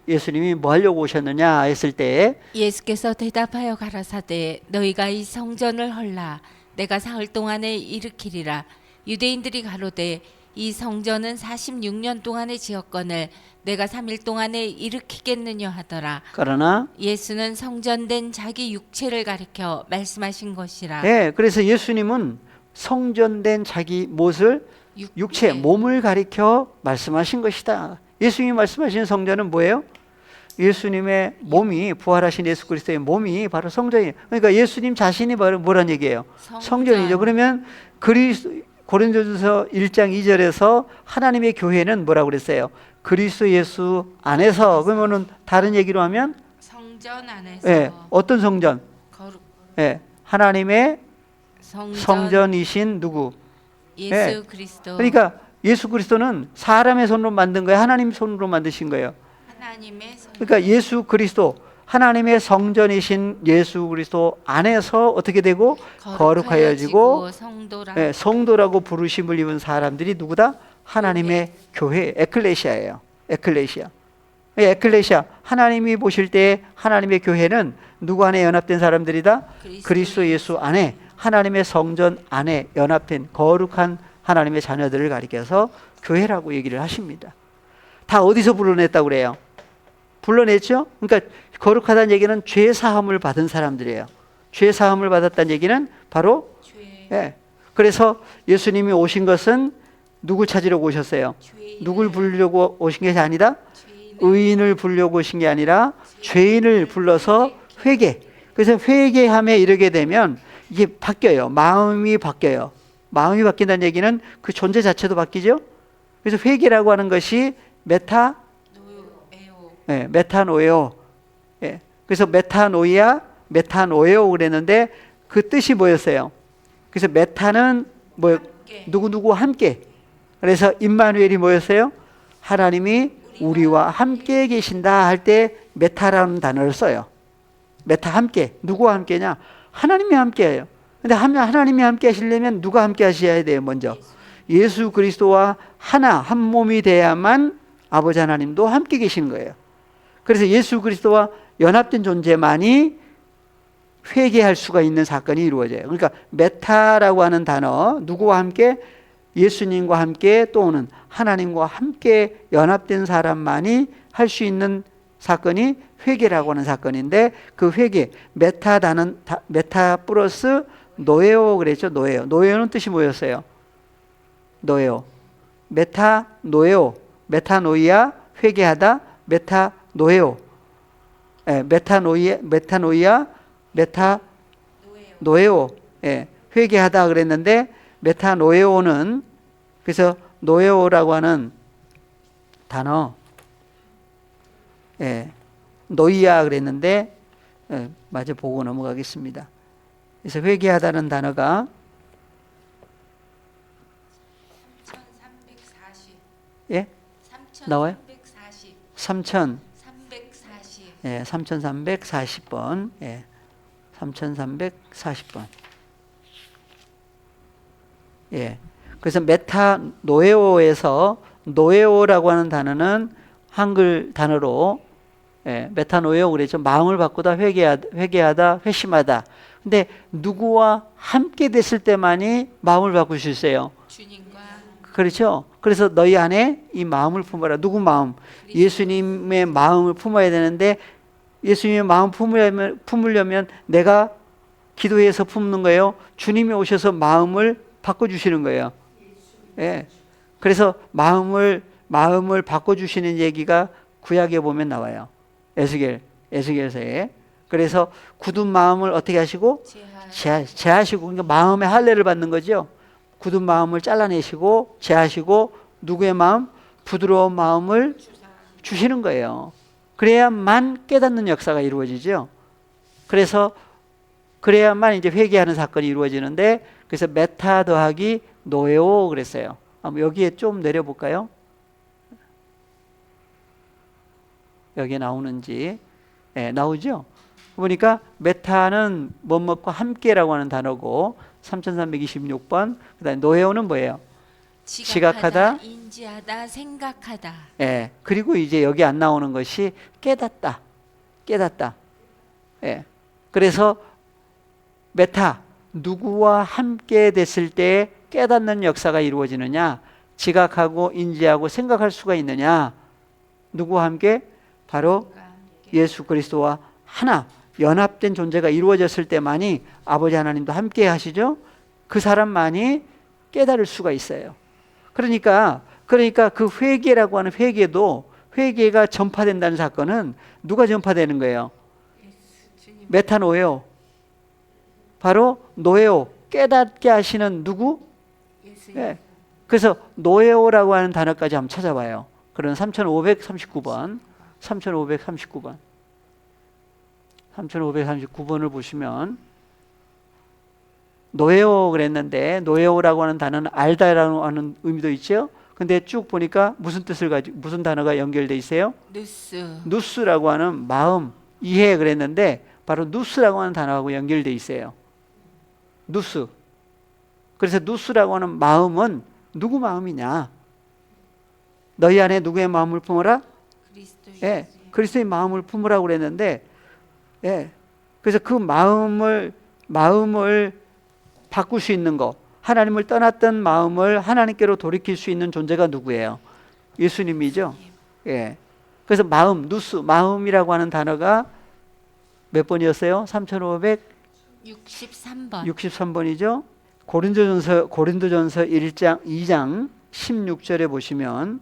Speaker 1: 예수님이 뭐 하려고 오셨느냐 했을 때
Speaker 2: 예수께서 대답하여 가라사대 너희가 이 성전을 헐라 내가 사흘 동안에 일으키리라. 유대인들이 가로되 이 성전은 46년 동안에 지었거늘 내가 3일 동안에 일으키겠느냐 하더라.
Speaker 1: 그러나
Speaker 2: 예수는 성전된 자기 육체를 가리켜 말씀하신 것이라.
Speaker 1: 예, 그래서 예수님은 성전된 자기 육체, 몸을 가리켜 말씀하신 것이다. 예수님이 말씀하신 성전은 뭐예요? 예수님의 몸이, 부활하신 예수 그리스도의 몸이 바로 성전이에요. 그러니까 예수님 자신이 바로 뭐란 얘기예요? 성전이죠. 그러면 고린도전서 1장 2절에서 하나님의 교회는 뭐라고 그랬어요? 그리스도 예수 안에서. 그러면은 다른 얘기로 하면
Speaker 2: 성전 안에서.
Speaker 1: 예, 어떤 성전? 예, 하나님의 성전이신 누구?
Speaker 2: 예수 그리스도.
Speaker 1: 그러니까 예수 그리스도는 사람의 손으로 만든 거예요? 하나님 손으로 만드신 거예요?
Speaker 2: 하나님의 성전.
Speaker 1: 그러니까 예수 그리스도, 하나님의 성전이신 예수 그리스도 안에서 어떻게 되고? 거룩하여지고 성도라고 부르심을 입은 사람들이 누구다? 하나님의 교회, 에클레시아예요. 에클레시아. 에클레시아, 하나님이 보실 때 하나님의 교회는 누구 안에 연합된 사람들이다? 그리스도 예수 안에, 하나님의 성전 안에 연합된 거룩한 하나님의 자녀들을 가리켜서 교회라고 얘기를 하십니다. 다 어디서 불러냈다고 그래요? 불러냈죠? 그러니까 거룩하다는 얘기는 죄 사함을 받은 사람들이에요. 죄 사함을 받았다는 얘기는 바로 예. 그래서 예수님이 오신 것은 누굴 찾으려고 오셨어요? 누굴 부르려고 오신 것이 아니다? 의인을 부르려고 오신 게 아니라 죄인을 불러서 회개. 그래서 회개함에 이르게 되면 이게 바뀌어요. 마음이 바뀌어요. 마음이 바뀐다는 얘기는 그 존재 자체도 바뀌죠. 그래서 회개라고 하는 것이 메타노에오. 예. 그래서 메타노이아, 메타노에오 그랬는데 그 뜻이 뭐였어요? 그래서 메타는 뭐 누구누구 함께. 그래서 임마누엘이 뭐였어요? 하나님이 우리와 함께 계신다 할 때 메타라는 단어를 써요. 메타 함께. 누구와 함께냐? 하나님이 함께해요. 근데 하나님이 함께 하시려면 누가 함께 하셔야 돼요? 먼저 예수 그리스도와 하나 한 몸이 돼야만 아버지 하나님도 함께 계시는 거예요. 그래서 예수 그리스도와 연합된 존재만이 회개할 수가 있는 사건이 이루어져요. 그러니까 메타라고 하는 단어, 누구와 함께? 예수님과 함께 또는 하나님과 함께 연합된 사람만이 할 수 있는 사건이 회개라고 하는 사건인데, 그 회개, 메타 플러스 노에오 그랬죠. 노에오. 노에오는 뜻이 뭐였어요? 노에오. 메타노에오. 메타노이아, 회개하다. 메타노에오. 예, 메타노이아, 메타노에오. 예, 회개하다 그랬는데, 메타노에오는, 그래서 노에오라고 하는 단어, 예, 노이아 그랬는데, 예, 마저 보고 넘어가겠습니다. 그래서 회개하다는 단어가
Speaker 2: 3340.
Speaker 1: 예? 나와요?
Speaker 2: 3340.
Speaker 1: 3,340. 예, 3,340번. 예. 3,340번. 예. 그래서 메타 노에오에서 노에오라고 하는 단어는 한글 단어로 예, 메타 노에오 그랬죠. 마음을 바꾸다, 회개하다, 회심하다. 근데 누구와 함께 됐을 때만이 마음을 바꿀 수 있어요. 주님과. 그렇죠. 그래서 너희 안에 이 마음을 품어라. 누구 마음? 예수님의 마음을 품어야 되는데, 예수님의 마음 품으려면 내가 기도해서 품는 거예요. 주님이 오셔서 마음을 바꿔주시는 거예요. 예. 그래서 마음을 바꿔주시는 얘기가 구약에 보면 나와요. 에스겔서에. 그래서 굳은 마음을 어떻게 하시고? 제하시고. 그러니까 마음의 할례를 받는 거죠. 굳은 마음을 잘라내시고 제하시고 누구의 마음? 부드러운 마음을 주시는 거예요. 그래야만 깨닫는 역사가 이루어지죠. 그래야만 이제 회개하는 사건이 이루어지는데, 그래서 메타 더하기 노에오 그랬어요. 한번 여기에 좀 내려볼까요? 여기에 나오는지. 네, 나오죠? 보니까 메타는 뭐뭐과 함께라고 하는 단어고 3326번. 그다음에 노에오는 뭐예요? 지각하다,
Speaker 2: 인지하다, 생각하다.
Speaker 1: 예. 그리고 이제 여기 안 나오는 것이 깨닫다. 예. 그래서 메타, 누구와 함께 됐을 때 깨닫는 역사가 이루어지느냐? 지각하고 인지하고 생각할 수가 있느냐? 누구와 함께? 바로 예수 그리스도와 하나 연합된 존재가 이루어졌을 때만이 아버지 하나님도 함께 하시죠. 그 사람만이 깨달을 수가 있어요. 그러니까 그 회개라고 하는 회개가 전파된다는 사건은 누가 전파되는 거예요? 메타노에오. 바로 노에오. 깨닫게 하시는 누구? 네. 그래서 노에오라고 하는 단어까지 한번 찾아봐요. 그런 3539번. 3539번을 보시면 노에오 그랬는데, 노에오라고 하는 단어는 알다라는 하는 의미도 있죠. 근데 쭉 보니까 무슨 단어가 연결돼 있어요? 누스라고 하는 마음, 이해 그랬는데 바로 누스라고 하는 단어하고 연결돼 있어요. 누스. 그래서 누스라고 하는 마음은 누구 마음이냐? 너희 안에 누구의 마음을 품어라?
Speaker 2: 그리스도의
Speaker 1: 예, 그리스도의 마음을 품으라고 그랬는데, 예, 그래서 그 마음을 바꿀 수 있는 거, 하나님을 떠났던 마음을 하나님께로 돌이킬 수 있는 존재가 누구예요? 예수님이죠. 예. 그래서 마음, 누스, 마음이라고 하는 단어가 몇 번이었어요?
Speaker 2: 63번.
Speaker 1: 3563번이죠. 고린도전서 1장 2장 16절에 보시면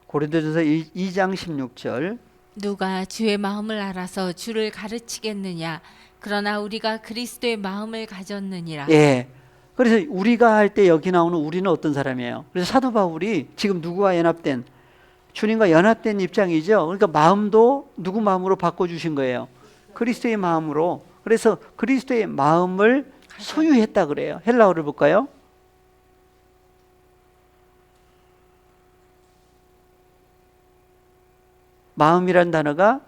Speaker 1: 고린도전서 2장 16절
Speaker 2: 누가 주의 마음을 알아서 주를 가르치겠느냐? 그러나 우리가 그리스도의 마음을 가졌느니라.
Speaker 1: 예. 그래서 우리가 할 때 여기 나오는 우리는 어떤 사람이에요? 그래서 사도 바울이 지금 누구와 연합된 주님과 연합된 입장이죠. 그러니까 마음도 누구 마음으로 바꿔주신 거예요? 그리스도의 마음으로. 그래서 그리스도의 마음을 소유했다 그래요. 헬라어를 볼까요? 마음이란 단어가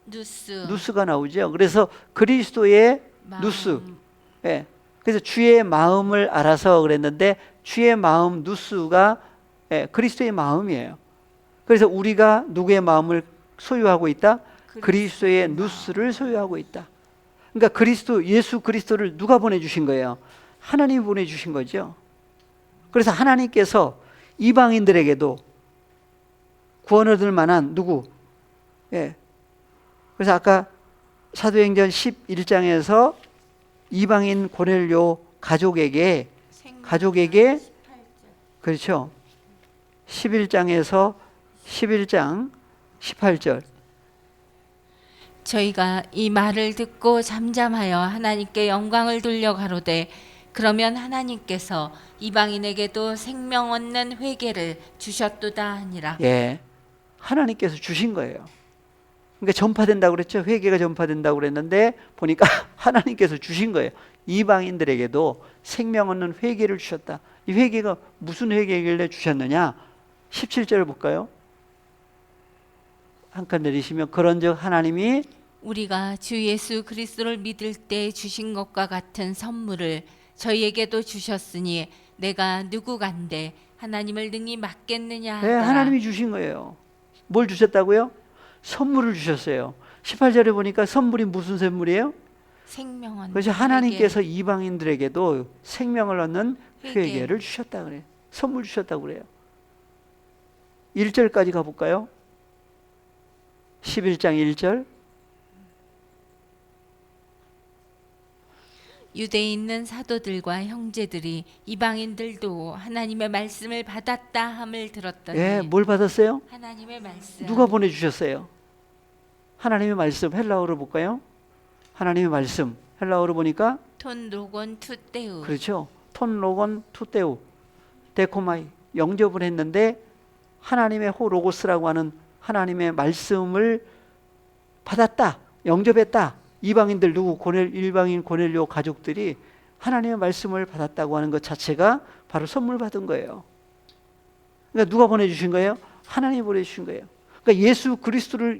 Speaker 1: 누스가 나오죠. 그래서 그리스도의 누스. 예. 그래서 주의 마음을 알아서 그랬는데 주의 마음 누스가 예, 그리스도의 마음이에요. 그래서 우리가 누구의 마음을 소유하고 있다? 그리스도의 누스를 소유하고 있다. 그러니까 예수 그리스도를 누가 보내주신 거예요? 하나님이 보내주신 거죠. 그래서 하나님께서 이방인들에게도 구원 얻을 만한 누구? 예. 그래서 아까 사도행전 11장에서 이방인 고넬료 가족에게 그렇죠. 11장 18절
Speaker 2: 저희가 이 말을 듣고 잠잠하여 하나님께 영광을 돌려 가로되 그러면 하나님께서 이방인에게도 생명 얻는 회개를 주셨도다 하니라.
Speaker 1: 예, 하나님께서 주신 거예요. 그러니까 전파된다고 그랬죠. 회개가 전파된다고 그랬는데 보니까 하나님께서 주신 거예요. 이방인들에게도 생명 얻는 회개를 주셨다. 이 회개가 무슨 회개길래 주셨느냐? 17절을 볼까요? 한 칸 내리시면 그런즉 하나님이
Speaker 2: 우리가 주 예수 그리스도를 믿을 때 주신 것과 같은 선물을 저희에게도 주셨으니 내가 누구간데 하나님을 능히 맡겠느냐
Speaker 1: 네,
Speaker 2: 하더라.
Speaker 1: 하나님이 주신 거예요. 뭘 주셨다고요? 선물을 주셨어요. 18절에 보니까 선물이 무슨 선물이에요?
Speaker 2: 생명 얻는
Speaker 1: 그래서 하나님께서 이방인들에게도 생명을 얻는 회개를 주셨다 그래요. 선물 주셨다고 그래요. 1절까지 가볼까요? 11장 1절
Speaker 2: 유대에 있는 사도들과 형제들이 이방인들도 하나님의 말씀을 받았다 함을 들었더니
Speaker 1: 예, 뭘 받았어요?
Speaker 2: 하나님의 말씀
Speaker 1: 누가 보내주셨어요? 하나님의 말씀 헬라어로 볼까요? 하나님의 말씀 헬라어로 보니까
Speaker 2: 톤 로곤 투떼우
Speaker 1: 그렇죠. 톤 로건 투테우 데코마이 영접을 했는데 하나님의 호로고스라고 하는 하나님의 말씀을 받았다. 영접했다. 이방인들 일방인 고넬료 가족들이 하나님의 말씀을 받았다고 하는 것 자체가 바로 선물 받은 거예요. 그러니까 누가 보내주신 거예요? 하나님이 보내주신 거예요. 그러니까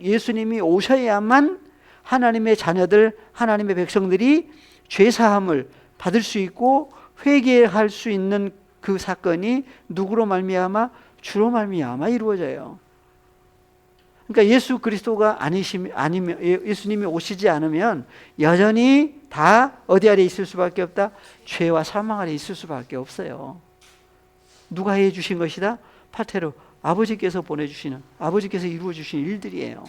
Speaker 1: 예수님이 오셔야만 하나님의 자녀들, 하나님의 백성들이 죄사함을 받을 수 있고 회개할 수 있는 그 사건이 누구로 말미암아? 주로 말미암아 이루어져요. 그러니까 예수 그리스도가 아니면 예수님이 오시지 않으면 여전히 다 어디 아래 있을 수밖에 없다? 죄와 사망 아래 있을 수밖에 없어요. 누가 해주신 것이다? 파테로 아버지께서 보내주시는 아버지께서 이루어주신 일들이에요.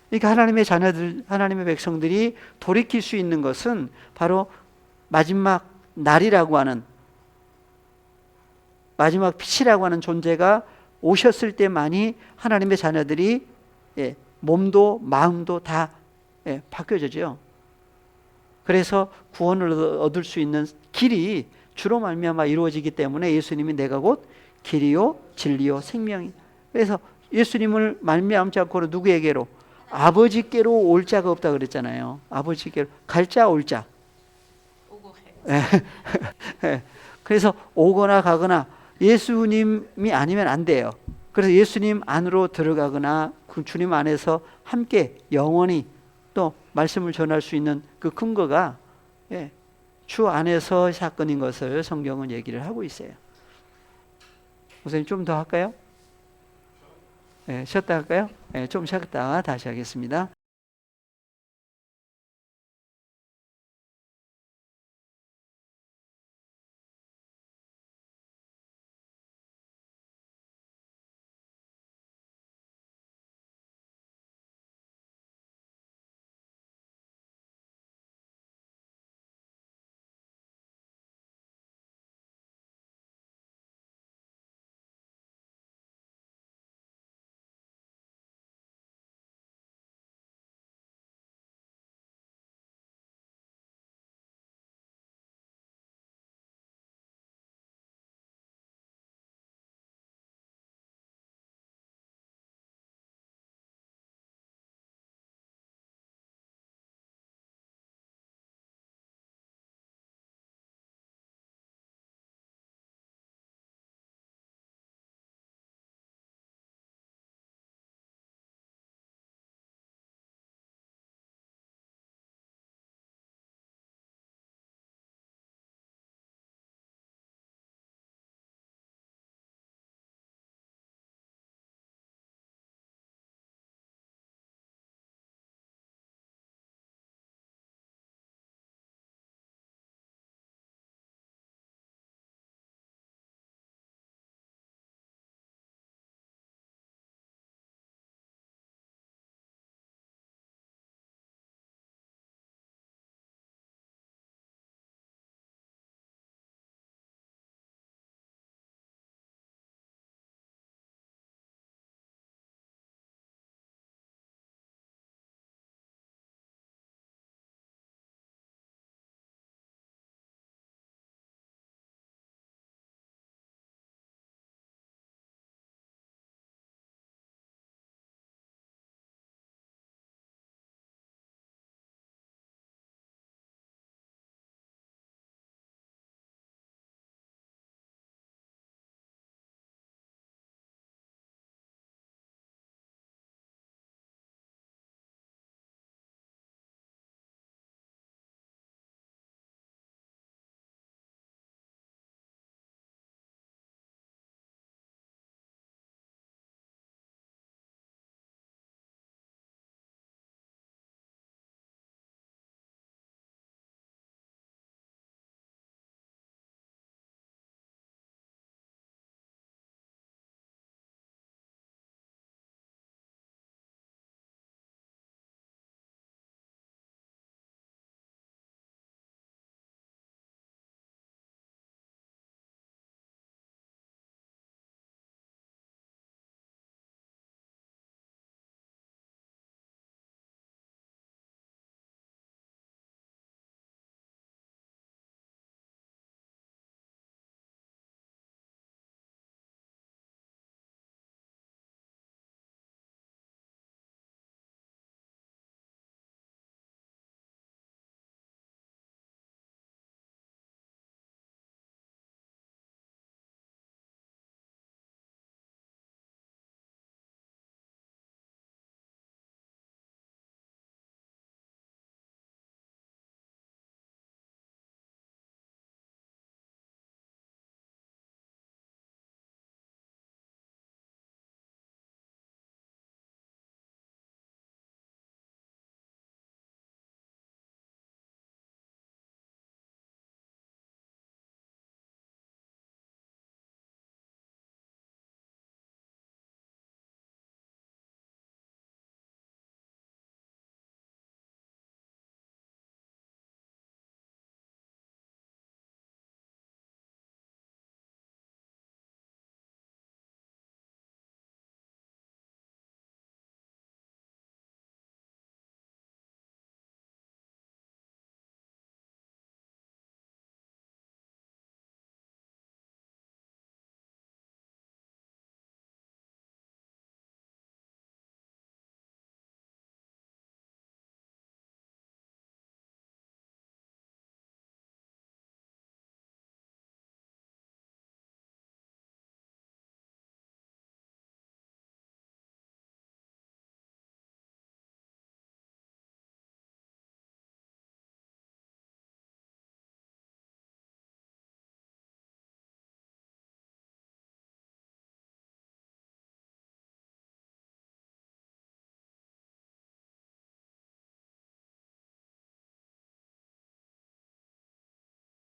Speaker 1: 그러니까 하나님의 자녀들, 하나님의 백성들이 돌이킬 수 있는 것은 바로 마지막 날이라고 하는 마지막 빛이라고 하는 존재가 오셨을 때만이 하나님의 자녀들이 몸도 마음도 다 바뀌어지죠. 그래서 구원을 얻을 수 있는 길이 주로 말미암아 이루어지기 때문에 예수님이 내가 곧 길이요 진리요 생명이. 그래서 예수님을 말미암지 않고는 누구에게로? 아버지께로 올 자가 없다 그랬잖아요. 아버지께로 갈 자 올 자. 그래서 오거나 가거나 예수님이 아니면 안 돼요. 그래서 예수님 안으로 들어가거나 그 주님 안에서 함께 영원히 또 말씀을 전할 수 있는 그 근거가 주 안에서 사건인 것을 성경은 얘기를 하고 있어요. 목사님 좀 더 할까요? 네, 쉬었다 할까요? 네, 좀 쉬었다가 다시 하겠습니다.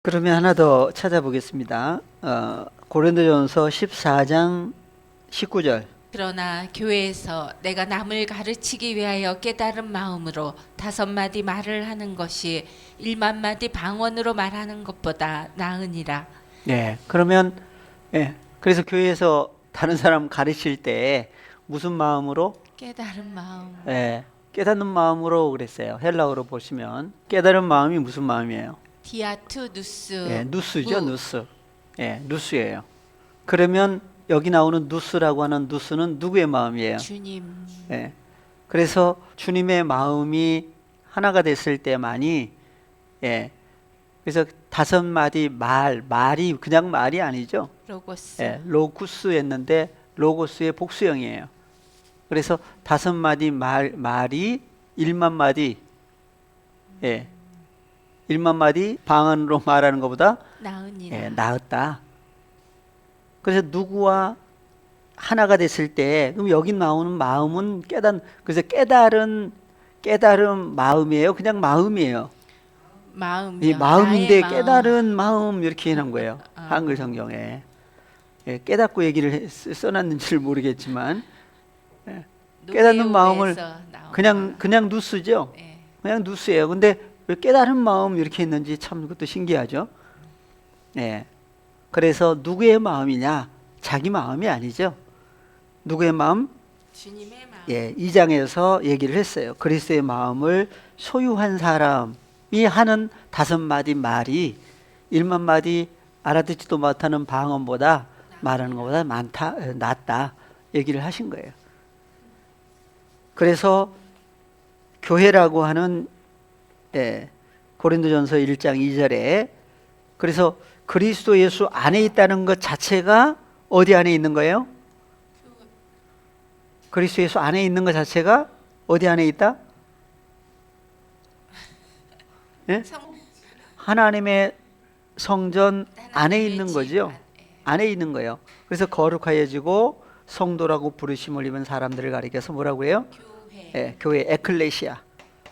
Speaker 1: 그러면 하나 더 찾아보겠습니다. 고린도전서 14장 19절.
Speaker 2: 그러나 교회에서 내가 남을 가르치기 위하여 깨달은 마음으로 5마디 말을 하는 것이 1만마디 방언으로 말하는 것보다 나으니라.
Speaker 1: 네, 그러면 그래서 교회에서 다른 사람 가르칠 때 무슨 마음으로?
Speaker 2: 깨달은 마음.
Speaker 1: 깨닫는 마음으로 그랬어요. 헬라어로 보시면 깨달은 마음이 무슨 마음이에요?
Speaker 2: 디아투 누스.
Speaker 1: 누스죠,
Speaker 2: 무.
Speaker 1: 누스. 누스예요. 그러면 여기 나오는 누스라고 하는 누스는 누구의 마음이에요?
Speaker 2: 주님.
Speaker 1: 그래서 주님의 마음이 하나가 됐을 때만이 그래서 5마디 말이 그냥 말이 아니죠.
Speaker 2: 로고스.
Speaker 1: 로쿠스였는데 로고스의 복수형이에요. 그래서 5마디 말이 1만마디 1만마디 방언으로 말하는 것보다
Speaker 2: 나으니라.
Speaker 1: 나았다. 그래서 누구와 하나가 됐을 때 그럼 여기 나오는 마음은 그래서 깨달은 마음이에요. 그냥 마음이에요.
Speaker 2: 마음이요.
Speaker 1: 이 마음인데
Speaker 2: 나의 마음.
Speaker 1: 깨달은 마음 이렇게 해놓은 거예요. 한글 성경에 깨닫고 얘기를 써놨는지를 모르겠지만 깨닫는 마음을 그냥 누스죠. 그냥 누스예요. 근데 왜 깨달은 마음 이렇게 했는지 참 그것도 신기하죠. 그래서 누구의 마음이냐? 자기 마음이 아니죠. 누구의 마음?
Speaker 2: 주님의 마음.
Speaker 1: 2장에서 얘기를 했어요. 그리스도의 마음을 소유한 사람이 하는 5마디 말이 1만마디 알아듣지도 못하는 방언보다 말하는 것보다 낫다 얘기를 하신 거예요. 그래서 교회라고 하는 고린도전서 1장 2절에 그래서 그리스도 예수 안에 있다는 것 자체가 어디 안에 있는 거예요? 그리스도 예수 안에 있는 것 자체가 어디 안에 있다? 하나님의 성전 안에 있는 거죠. 안에 있는 거예요. 그래서 거룩하여지고 성도라고 부르심을 입은 사람들을 가리켜서 뭐라고 해요? 교회 에클레시아.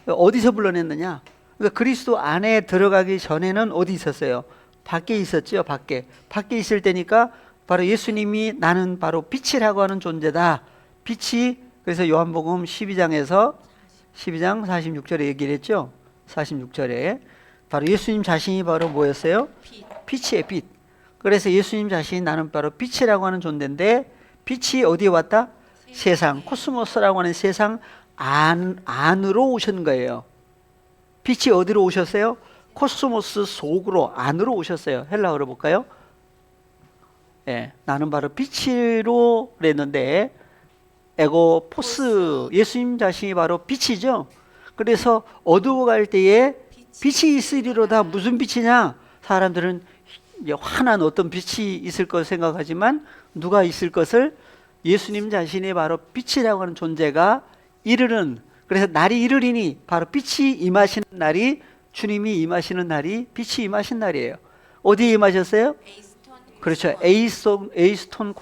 Speaker 1: 어디서 불러냈느냐? 그러니까 그리스도 안에 들어가기 전에는 어디 있었어요? 밖에 있었죠. 밖에 있을 때니까 바로 예수님이 나는 바로 빛이라고 하는 존재다. 빛이 그래서 요한복음 12장 46절에 얘기를 했죠. 46절에 바로 예수님 자신이 바로 뭐였어요? 빛이에요. 빛. 그래서 예수님 자신이 나는 바로 빛이라고 하는 존재인데 빛이 어디에 왔다? 세상 코스모스라고 하는 세상 안으로 오신 거예요. 빛이 어디로 오셨어요? 코스모스 속으로 안으로 오셨어요. 헬라어로 볼까요? 나는 바로 빛으로 그랬는데 에고포스 예수님 자신이 바로 빛이죠. 그래서 어두워갈 때에 빛이 있으리로다. 무슨 빛이냐? 사람들은 환한 어떤 빛이 있을 것 생각하지만 누가 있을 것을 예수님 자신이 바로 빛이라고 하는 존재가 이르는 그래서 날이 이르리니 바로 빛이 임하시는 날이 주님이 임하시는 날이 빛이 임하신 날이에요. 어디에 임하셨어요? 그렇죠. 에이스톤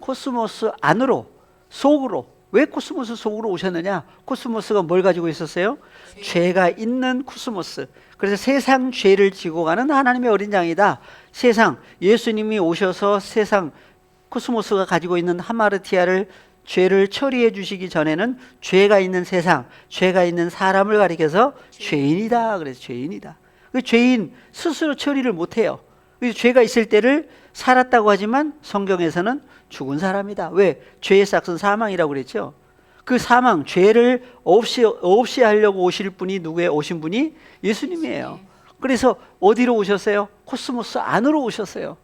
Speaker 1: 코스모스 안으로 속으로. 왜 코스모스 속으로 오셨느냐? 코스모스가 뭘 가지고 있었어요? 죄가 있는 코스모스. 그래서 세상 죄를 지고 가는 하나님의 어린 양이다. 세상 예수님이 오셔서 세상 코스모스가 가지고 있는 하마르티아를 죄를 처리해 주시기 전에는 죄가 있는 세상, 죄가 있는 사람을 가리켜서 죄인이다. 그래서 죄인이다. 그 죄인 스스로 처리를 못해요. 그래서 죄가 있을 때를 살았다고 하지만 성경에서는 죽은 사람이다. 왜? 죄의 싹은 사망이라고 그랬죠. 그 사망, 죄를 없이 하려고 오실 분이 오신 분이 예수님이에요. 그래서 어디로 오셨어요? 코스모스 안으로 오셨어요.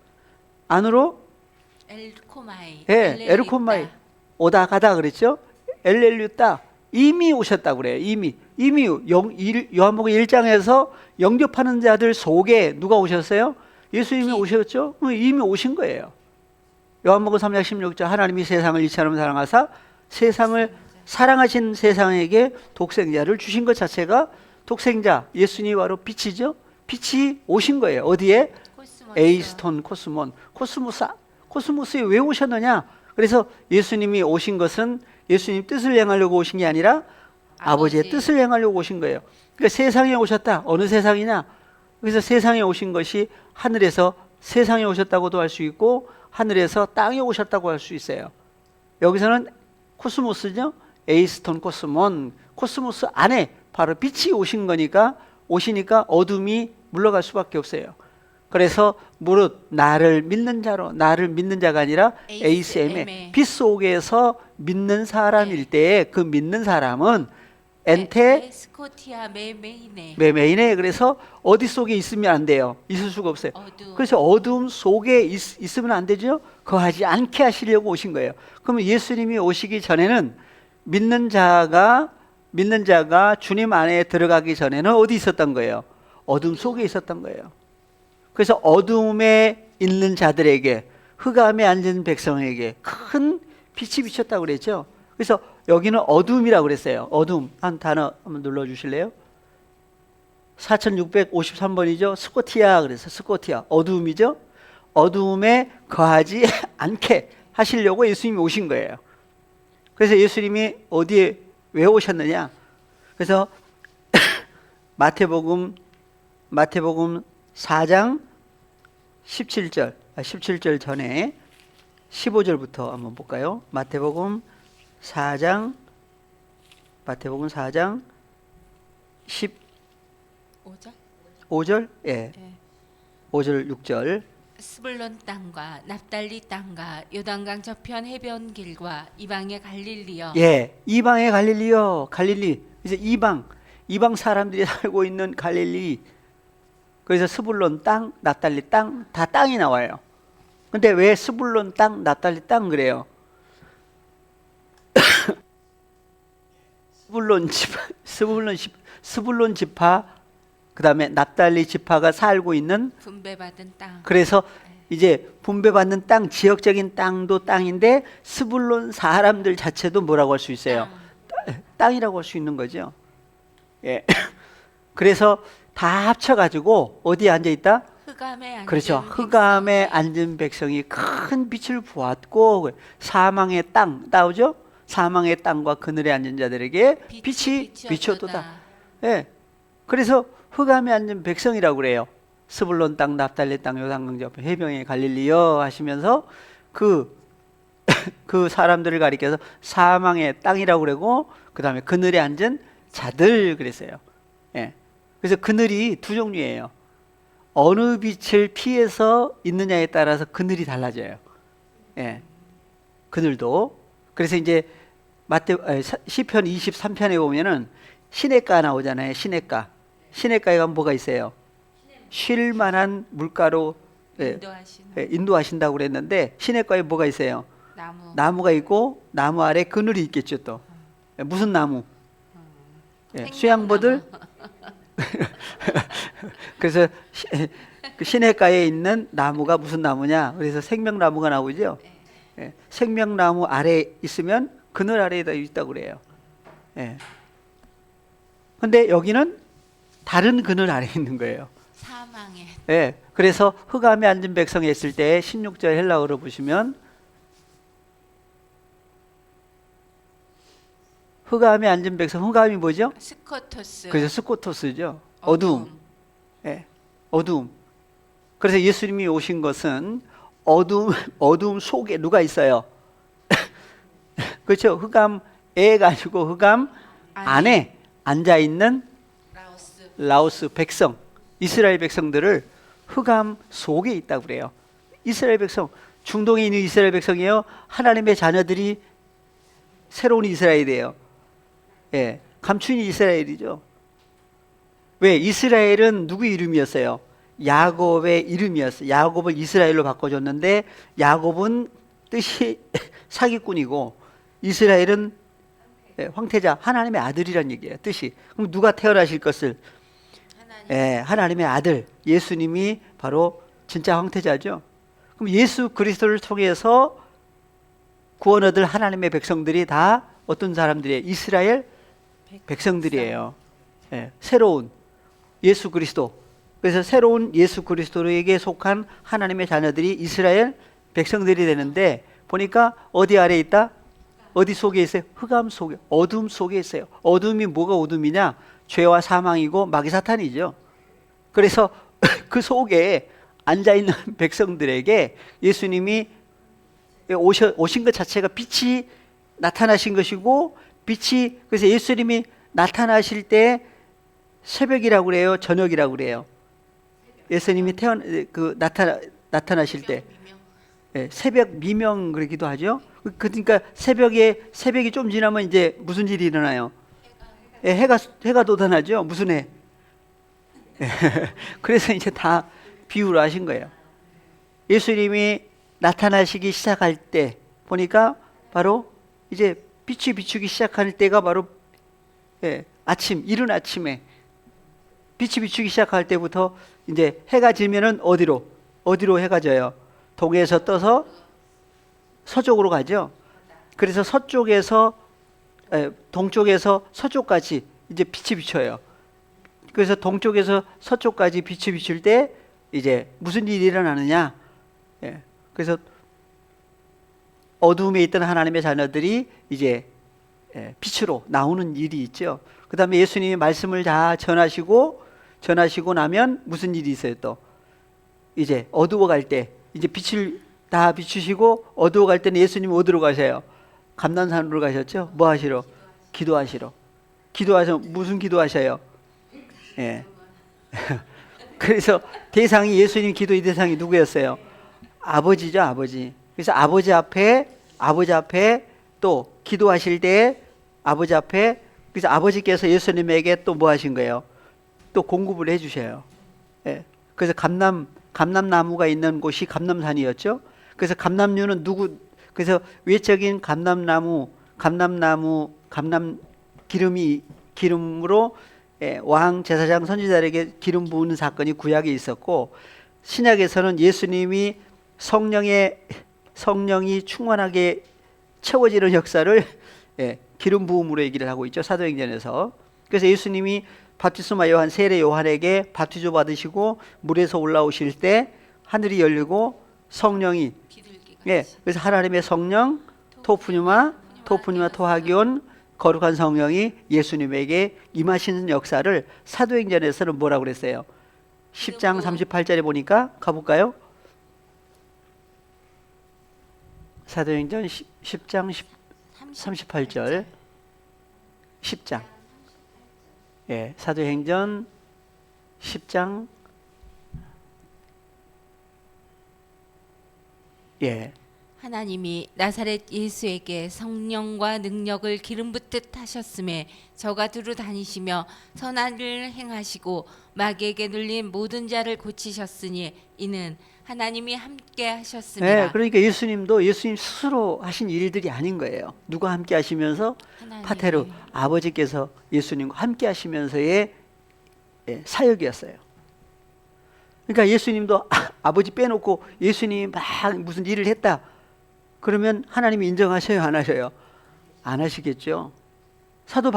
Speaker 1: 안으로? 에르코마이. 오다 가다 그랬죠? 엘렐류다. 이미 오셨다고 그래요. 이미 요한복음 1장에서 영접하는 자들 속에 누가 오셨어요? 예수님이 오셨죠? 이미 오신 거예요. 요한복음 3장 16절 하나님이 세상을 이처럼 사랑하사 세상을 사랑하신 세상에게 독생자를 주신 것 자체가 독생자 예수님이 바로 빛이죠. 빛이 오신 거예요. 어디에? 에이스톤 코스모스에 왜 오셨느냐? 그래서 예수님이 오신 것은 예수님 뜻을 행하려고 오신 게 아니라 아버지의 뜻을 행하려고 오신 거예요. 그러니까 세상에 오셨다. 어느 세상이냐? 그래서 세상에 오신 것이 하늘에서 세상에 오셨다고도 할 수 있고 하늘에서 땅에 오셨다고 할 수 있어요. 여기서는 코스모스죠. 에이스톤 코스몬, 코스모스 안에 바로 빛이 오신 거니까, 오시니까 어둠이 물러갈 수밖에 없어요. 그래서 무릇 나를 믿는 자로, 나를 믿는 자가 아니라 에이스엠에 빛 속에서 믿는 사람일 때에 그 믿는 사람은 엔테
Speaker 2: 스코티아 메메이네.
Speaker 1: 메메이네. 그래서 어디 속에 있으면 안 돼요. 있을 수가 없어요. 그래서 어둠 속에 있으면 안 되죠. 거하지 않게 하시려고 오신 거예요. 그러면 예수님이 오시기 전에는 믿는 자가 주님 안에 들어가기 전에는 어디 있었던 거예요? 어둠 속에 있었던 거예요. 그래서 어둠에 있는 자들에게, 흑암에 앉은 백성에게 큰 빛이 비쳤다고 그랬죠. 그래서 여기는 어둠이라고 그랬어요. 어둠. 한 단어 한번 눌러주실래요? 4653번이죠. 스코티아. 그래서 스코티아. 어둠이죠. 어둠에 거하지 않게 하시려고 예수님이 오신 거예요. 그래서 예수님이 어디에 왜 오셨느냐? 그래서 마태복음 4장 17절 전에 15절부터 한번 볼까요? 마태복음 4장 15절? 예. 5절 6절.
Speaker 2: 스불론 땅과 납달리 땅과 요단강 저편 해변 길과 이방의 갈릴리여.
Speaker 1: 예. 이방의 갈릴리요. 갈릴리. 이제 이방 사람들이 살고 있는 갈릴리. 그래서 스불론 땅, 납달리 땅, 다 땅이 나와요. 근데 왜 스불론 땅, 납달리 땅 그래요? 스불론 지파, 그다음에 납달리 지파가 살고 있는
Speaker 2: 분배받은 땅.
Speaker 1: 그래서 이제 분배받는 땅, 지역적인 땅도 땅인데 스불론 사람들 자체도 뭐라고 할 수 있어요? 땅이라고 할 수 있는 거죠. 예. 그래서 다 합쳐가지고 어디에 앉아 있다?
Speaker 2: 흑암에 앉은
Speaker 1: 그렇죠. 흑암에 앉은 백성이 큰 빛을 보았고 사망의 땅 나오죠? 사망의 땅과 그늘에 앉은 자들에게 빛이 비춰도다. 예. 그래서 흑암에 앉은 백성이라고 그래요. 스불론 땅, 납달리 땅, 요단강 저편 해변의 갈릴리여 하시면서 그 사람들을 가리켜서 사망의 땅이라고 그러고 그다음에 그늘에 앉은 자들 그랬어요. 예. 그래서 그늘이 두 종류예요. 어느 빛을 피해서 있느냐에 따라서 그늘이 달라져요. 예. 그늘도. 그래서 이제 시편 23편에 보면은 시냇가 나오잖아요. 시냇가. 시냇가에 가면 뭐가 있어요? 쉴 만한 물가로 인도하신다고 그랬는데 시냇가에 뭐가 있어요? 나무가 있고 나무 아래 그늘이 있겠죠 또. 무슨 나무? 수양보들. 그래서 그 시냇가에 있는 나무가 무슨 나무냐? 그래서 생명나무가 나오죠. 생명나무 아래 있으면 그늘 아래에다 있다고 그래요. 근데 여기는 다른 그늘 아래에 있는 거예요.
Speaker 2: 사망에.
Speaker 1: 그래서 흑암에 앉은 백성이 있을 때 16절 헬라어로 보시면 흑암에 앉은 백성, 흑암이 뭐죠?
Speaker 2: 스코토스.
Speaker 1: 그래서 스코토스죠. 어두움. 어두움. 그래서 예수님이 오신 것은 어두움 속에 누가 있어요? 그렇죠. 흑암에 가지고 흑암 안에 앉아 있는 라오스 백성, 이스라엘 백성들을 흑암 속에 있다고 그래요. 이스라엘 백성, 중동에 있는 이스라엘 백성이에요. 하나님의 자녀들이 새로운 이스라엘이에요. 감추인 이스라엘이죠. 왜? 이스라엘은 누구 이름이었어요? 야곱의 이름이었어요. 야곱을 이스라엘로 바꿔줬는데 야곱은 뜻이 사기꾼이고 이스라엘은 황태자, 하나님의 아들이란 얘기예요. 뜻이. 그럼 누가 태어나실 것을? 하나님의 아들 예수님이 바로 진짜 황태자죠. 그럼 예수 그리스도를 통해서 구원 얻을 하나님의 백성들이 다 어떤 사람들이에요? 이스라엘 백성들이에요. 새로운 예수 그리스도. 그래서 새로운 예수 그리스도에게 속한 하나님의 자녀들이 이스라엘 백성들이 되는데 보니까 어디 아래에 있다? 어디 속에 있어요? 흑암 속에, 어둠 속에 있어요. 어둠이 뭐가 어둠이냐? 죄와 사망이고 마귀 사탄이죠. 그래서 그 속에 앉아 있는 백성들에게 예수님이 오신 것 자체가 빛이 나타나신 것이고, 빛이, 그래서 예수님이 나타나실 때 새벽이라고 그래요, 저녁이라고 그래요? 예수님이 나타나실 때 새벽 미명 그러기도 하죠. 그러니까 새벽이 좀 지나면 이제 무슨 일이 일어나요? 해가 돋아나죠. 무슨 해? 그래서 이제 다 비유를 하신 거예요. 예수님이 나타나시기 시작할 때 보니까 바로 이제 빛이 비추기 시작할 때가 바로 아침, 이른 아침에 빛이 비추기 시작할 때부터 이제 해가 지면은 어디로 해가 져요? 동에서 떠서 서쪽으로 가죠. 그래서 동쪽에서 서쪽까지 이제 빛이 비쳐요. 그래서 동쪽에서 서쪽까지 빛이 비출 때 이제 무슨 일이 일어나느냐? 그래서 어두움에 있던 하나님의 자녀들이 이제 빛으로 나오는 일이 있죠. 그 다음에 예수님이 말씀을 다 전하시고 나면 무슨 일이 있어요? 또 이제 어두워갈 때 이제 빛을 다 비추시고 어두워갈 때는 예수님이 어디로 가세요? 감난산으로 가셨죠. 뭐 하시러? 기도하시러. 기도하셔. 무슨 기도하셔요? 그래서 대상이, 예수님 기도의 대상이 누구였어요? 아버지죠, 아버지. 그래서 아버지 앞에 또 기도하실 때 아버지 앞에, 그래서 아버지께서 예수님에게 또 뭐 하신 거예요? 또 공급을 해 주셔요. 그래서 감람나무가 있는 곳이 감람산이었죠. 그래서 감람류는 그래서 외적인 감람나무 기름으로 왕 제사장 선지자에게 기름 부은 사건이 구약에 있었고, 신약에서는 예수님이 성령이 충만하게 채워지는 역사를 기름 부음으로 얘기를 하고 있죠, 사도행전에서. 그래서 예수님이 바티스마 요한, 세례 요한에게 바티조 받으시고 물에서 올라오실 때 하늘이 열리고 성령이, 그래서 하나님의 성령 토프뉴마 토하기온 거룩한 성령이 예수님에게 임하시는 역사를 사도행전에서는 뭐라고 그랬어요? 10장 38절에 보니까 가볼까요? 사도행전 10장 38절 10장 사도행전 10장
Speaker 2: 하나님이 나사렛 예수에게 성령과 능력을 기름 붓듯 하셨음에 저가 두루 다니시며 선한 일을 행하시고 마귀에게 눌린 모든 자를 고치셨으니 이는 하나님이 함께 하셨습니다.
Speaker 1: 그러니까 예수님 스스로 하신 일들이 아닌 거예요. 누가 함께 하시면서? 파테르 아버지께서 예수님과 함께 하시면서의 사역이었어요. 그러니까 예수님도 아버지 빼놓고 예수님이 막 무슨 일을 했다 그러면 하나님이 인정하셔요, 안 하셔요? 안 하시겠죠. 사도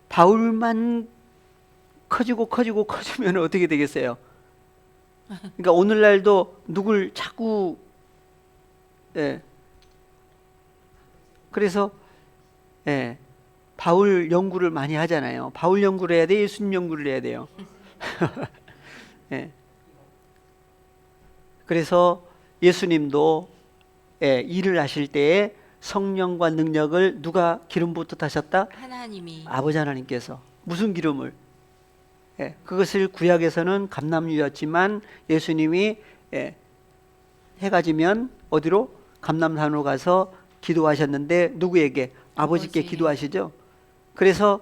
Speaker 1: 바울만 커지면 어떻게 되겠어요? 그러니까 오늘날도 누굴 자꾸 그래서 바울 연구를 많이 하잖아요. 바울 연구를 해야 돼, 예수님 연구를 해야 돼요. 그래서 예수님도 일을 하실 때에 성령과 능력을 누가 기름 붓듯 하셨다?
Speaker 2: 하나님이.
Speaker 1: 아버지 하나님께서. 무슨 기름을? 그것을 구약에서는 감람유였지만 예수님이 해가 지면 어디로? 감람산으로 가서 기도하셨는데 누구에게? 아버지께 기도하시죠. 그래서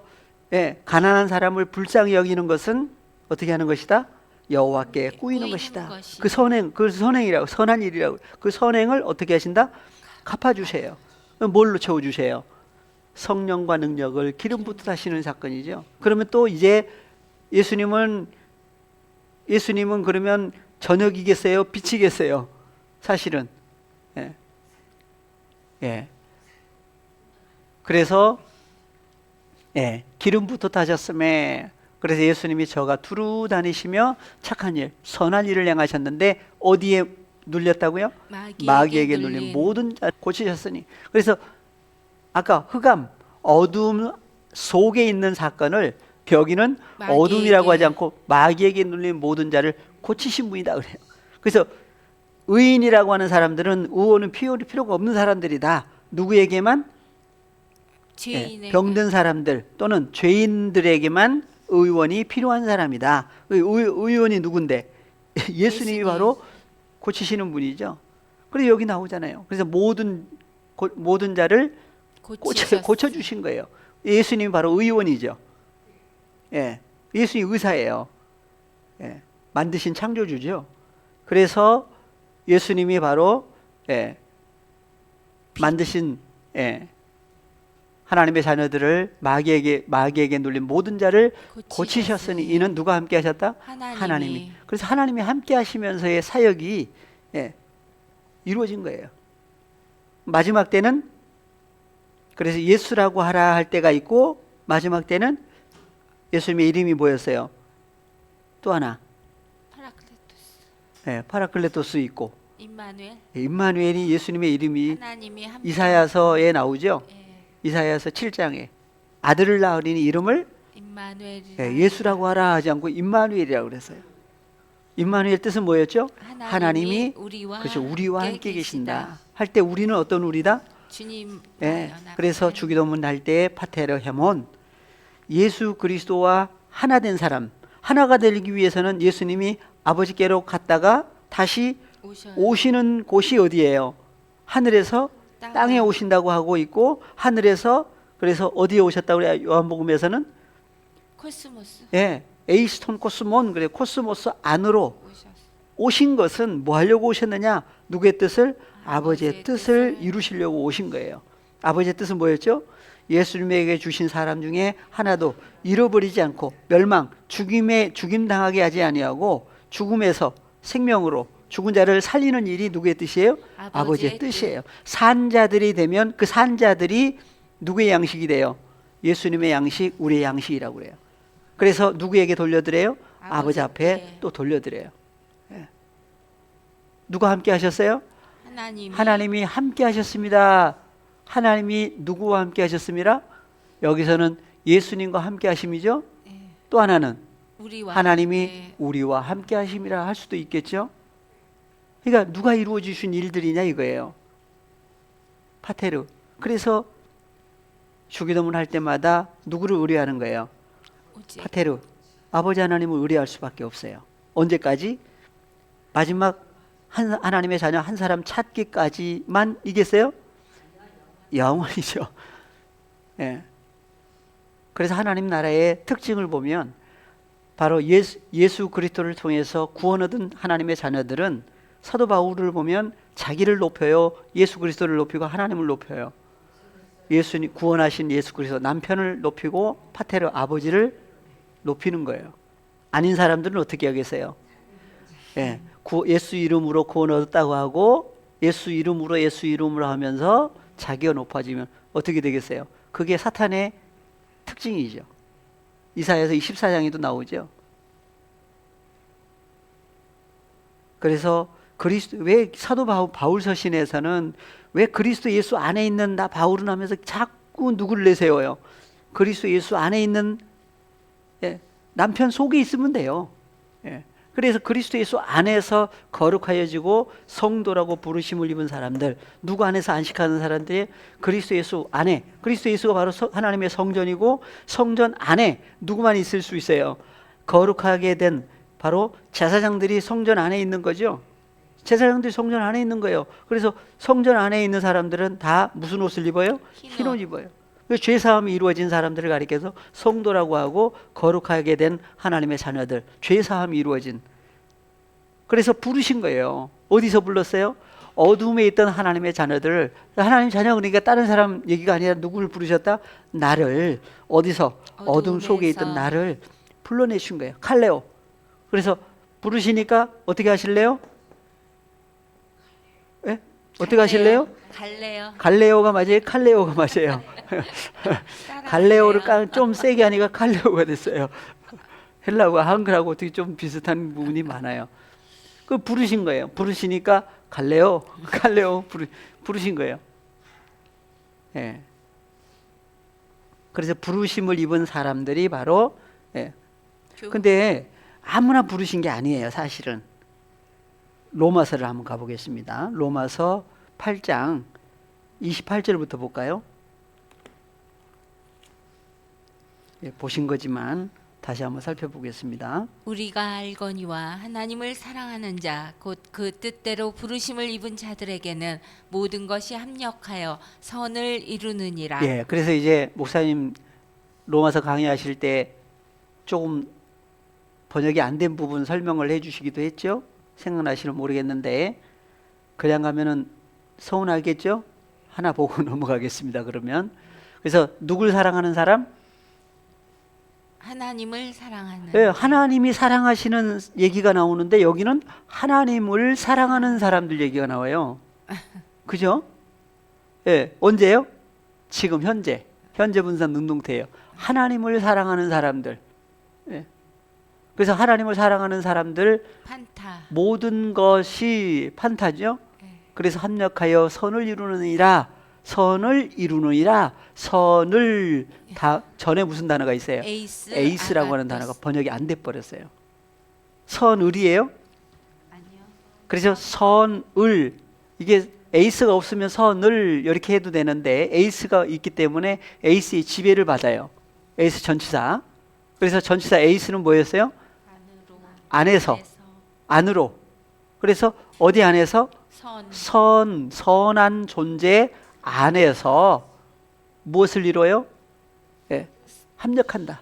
Speaker 1: 가난한 사람을 불쌍히 여기는 것은 어떻게 하는 것이다? 여호와께 꾸이는 것이다. 그 선행이라고, 선한 일이라고. 그 선행을 어떻게 하신다? 갚아주세요. 뭘로 채워주세요? 성령과 능력을 기름 붓듯 하시는 사건이죠. 그러면 또 이제 예수님은 그러면 저녁이겠어요? 빛이겠어요? 사실은. 그래서 기름 붓듯 하셨음에, 그래서 예수님이 저가 두루 다니시며 착한 일, 선한 일을 행하셨는데 어디에 눌렸다고요? 마귀에게 눌린 모든 자 고치셨으니. 그래서 아까 흑암, 어둠 속에 있는 사건을 여기는
Speaker 2: 마귀에게.
Speaker 1: 어둠이라고 하지 않고 마귀에게 눌린 모든 자를 고치신 분이다 그래요. 그래서 의인이라고 하는 사람들은 의원은 필요가 없는 사람들이다. 누구에게만?
Speaker 2: 죄인에게.
Speaker 1: 병든 사람들 또는 죄인들에게만 의원이 필요한 사람이다. 의원이 누군데? 예수님이
Speaker 2: 예수님.
Speaker 1: 바로 고치시는 분이죠. 그래서 여기 나오잖아요. 그래서 모든 자를 고쳐주신 거예요. 예수님이 바로 의원이죠. 예, 예수님이 의사예요. 예, 만드신 창조주죠. 그래서 예수님이 바로 만드신 하나님의 자녀들을 마귀에게 눌린 모든 자를 고치셨으니 이는 누가 함께 하셨다? 하나님이. 그래서 하나님이 함께 하시면서의 사역이 이루어진 거예요. 마지막 때는 그래서 예수라고 하라 할 때가 있고 마지막 때는 예수님의 이름이 뭐였어요? 또 하나. 파라클레토스 있고 임마누엘이 예수님의 이름이 이사야서에 나오죠. 이사야서 7장에 아들을 낳으리니 이름을 예수라고 하라 하지 않고 임마누엘이라고 그랬어요. 임마누엘 뜻은 뭐였죠? 하나님이 우리와 함께 계신다 할 때 우리는 어떤 우리다?
Speaker 2: 주님.
Speaker 1: 그래서 주기도문 할 때 파테르 헤몬 예수 그리스도와 하나 된 사람, 하나가 되기 위해서는 예수님이 아버지께로 갔다가 다시 오시는 곳이 어디예요? 하늘에서 땅에 오신다고 하고 있고 하늘에서 그래서 어디에 오셨다고 그래요? 요한복음에서는
Speaker 2: 코스모스.
Speaker 1: 에이스톤 코스몬 그래 코스모스 안으로 오신 것은 뭐 하려고 오셨느냐? 누구의 뜻을? 아버지의 뜻을 이루시려고 오신 거예요. 아버지의 뜻은 뭐였죠? 예수님에게 주신 사람 중에 하나도 잃어버리지 않고 죽임 당하게 하지 아니하고 죽음에서 생명으로 죽은 자를 살리는 일이 누구의 뜻이에요? 아버지의 뜻이에요. 산자들이 되면 그 산자들이 누구의 양식이 돼요? 예수님의 양식, 우리의 양식이라고 그래요. 그래서 누구에게 돌려드려요? 아버지 앞에 또 돌려드려요. 누가 함께 하셨어요? 하나님이 함께 하셨습니다. 하나님이 누구와 함께 하셨습니다? 여기서는 예수님과 함께 하심이죠. 또 하나는 하나님이 우리와 함께 하심이라 할 수도 있겠죠. 그러니까 누가 이루어 주신 일들이냐 이거예요. 파테르. 그래서 주기도문 할 때마다 누구를 의뢰하는 거예요? 파테르. 아버지 하나님을 의뢰할 수밖에 없어요. 언제까지? 마지막 하나님의 자녀 한 사람 찾기까지만 이겠어요? 영원이죠. 그래서 하나님 나라의 특징을 보면 바로 예수 그리스도를 통해서 구원 얻은 하나님의 자녀들은 사도 바울을 보면 자기를 높여요. 예수 그리스도를 높이고 하나님을 높여요. 예수님 구원하신 예수 그리스도 남편을 높이고 파테르 아버지를 높이는 거예요. 아닌 사람들은 어떻게 하겠어요? 예수 이름으로 구원 얻었다고 하고 예수 이름으로 하면서 자기가 높아지면 어떻게 되겠어요? 그게 사탄의 특징이죠. 이사야서 24장에도 나오죠. 그래서 왜 사도 바울 서신에서는 왜 그리스도 예수 안에 있는 나 바울은 하면서 자꾸 누구를 내세워요? 그리스도 예수 안에 있는 남편 속에 있으면 돼요. 그래서 그리스도 예수 안에서 거룩하여지고 성도라고 부르심을 입은 사람들, 누구 안에서 안식하는 사람들이 그리스도 예수 안에, 그리스도 예수가 바로 하나님의 성전이고 성전 안에 누구만 있을 수 있어요? 거룩하게 된 바로 제사장들이 성전 안에 있는 거죠. 제사장들이 성전 안에 있는 거예요. 그래서 성전 안에 있는 사람들은 다 무슨 옷을 입어요? 흰 옷 입어요. 죄사함이 이루어진 사람들을 가리켜서 성도라고 하고 거룩하게 된 하나님의 자녀들, 죄사함이 이루어진. 그래서 부르신 거예요. 어디서 불렀어요? 어둠에 있던 하나님의 자녀들을, 하나님 자녀 그러니까 다른 사람 얘기가 아니라 누구를 부르셨다? 나를. 어디서? 어둠 속에 있던 나를 불러내신 거예요. 칼레오. 그래서 부르시니까 어떻게 하실래요? 어떻게 하실래요? 갈레오가 맞아요? 칼레오가 맞아요? 갈레오를 좀 세게 하니까 칼레오가 됐어요. 헬라어가 한글하고 어떻게 좀 비슷한 부분이 많아요. 그 부르신 거예요. 부르시니까 갈레오 부르신 거예요. 그래서 부르심을 입은 사람들이 바로 예. 근데 아무나 부르신 게 아니에요, 사실은. 로마서를 한번 가보겠습니다. 로마서 8장 28절부터 볼까요? 예, 보신 거지만 다시 한번 살펴보겠습니다.
Speaker 2: 우리가 알거니와 하나님을 사랑하는 자 곧 그 뜻대로 부르심을 입은 자들에게는 모든 것이 합력하여 선을 이루느니라.
Speaker 1: 예, 그래서 이제 목사님 로마서 강의하실 때 조금 번역이 안 된 부분 설명을 해주시기도 했죠. 생각나시는 모르겠는데 그냥 가면은 서운하겠죠. 하나 보고 넘어가겠습니다. 그러면 그래서 누굴 사랑하는 사람?
Speaker 2: 하나님을 사랑하는.
Speaker 1: 예, 하나님이 사랑하시는 얘기가 나오는데 여기는 하나님을 사랑하는 사람들 얘기가 나와요. 그죠? 예, 언제요? 지금 현재 분산 능동태예요. 하나님을 사랑하는 사람들. 예. 그래서 하나님을 사랑하는 사람들
Speaker 2: 판타.
Speaker 1: 모든 것이 판타죠.
Speaker 2: 네.
Speaker 1: 그래서 합력하여 선을 이루느니라. 선을 이루느니라. 선을 다 전에 무슨 단어가 있어요? 에이스라고 하는 단어가 번역이 안 돼 버렸어요. 선을이에요?
Speaker 2: 아니요.
Speaker 1: 그래서 선을 이게 에이스가 없으면 선을 이렇게 해도 되는데 에이스가 있기 때문에 에이스의 지배를 받아요. 에이스 전치사. 그래서 전치사 에이스는 뭐였어요? 안에서. 안으로. 그래서 어디 안에서? 선한 존재 안에서 무엇을 이루어요? 예, 합력한다.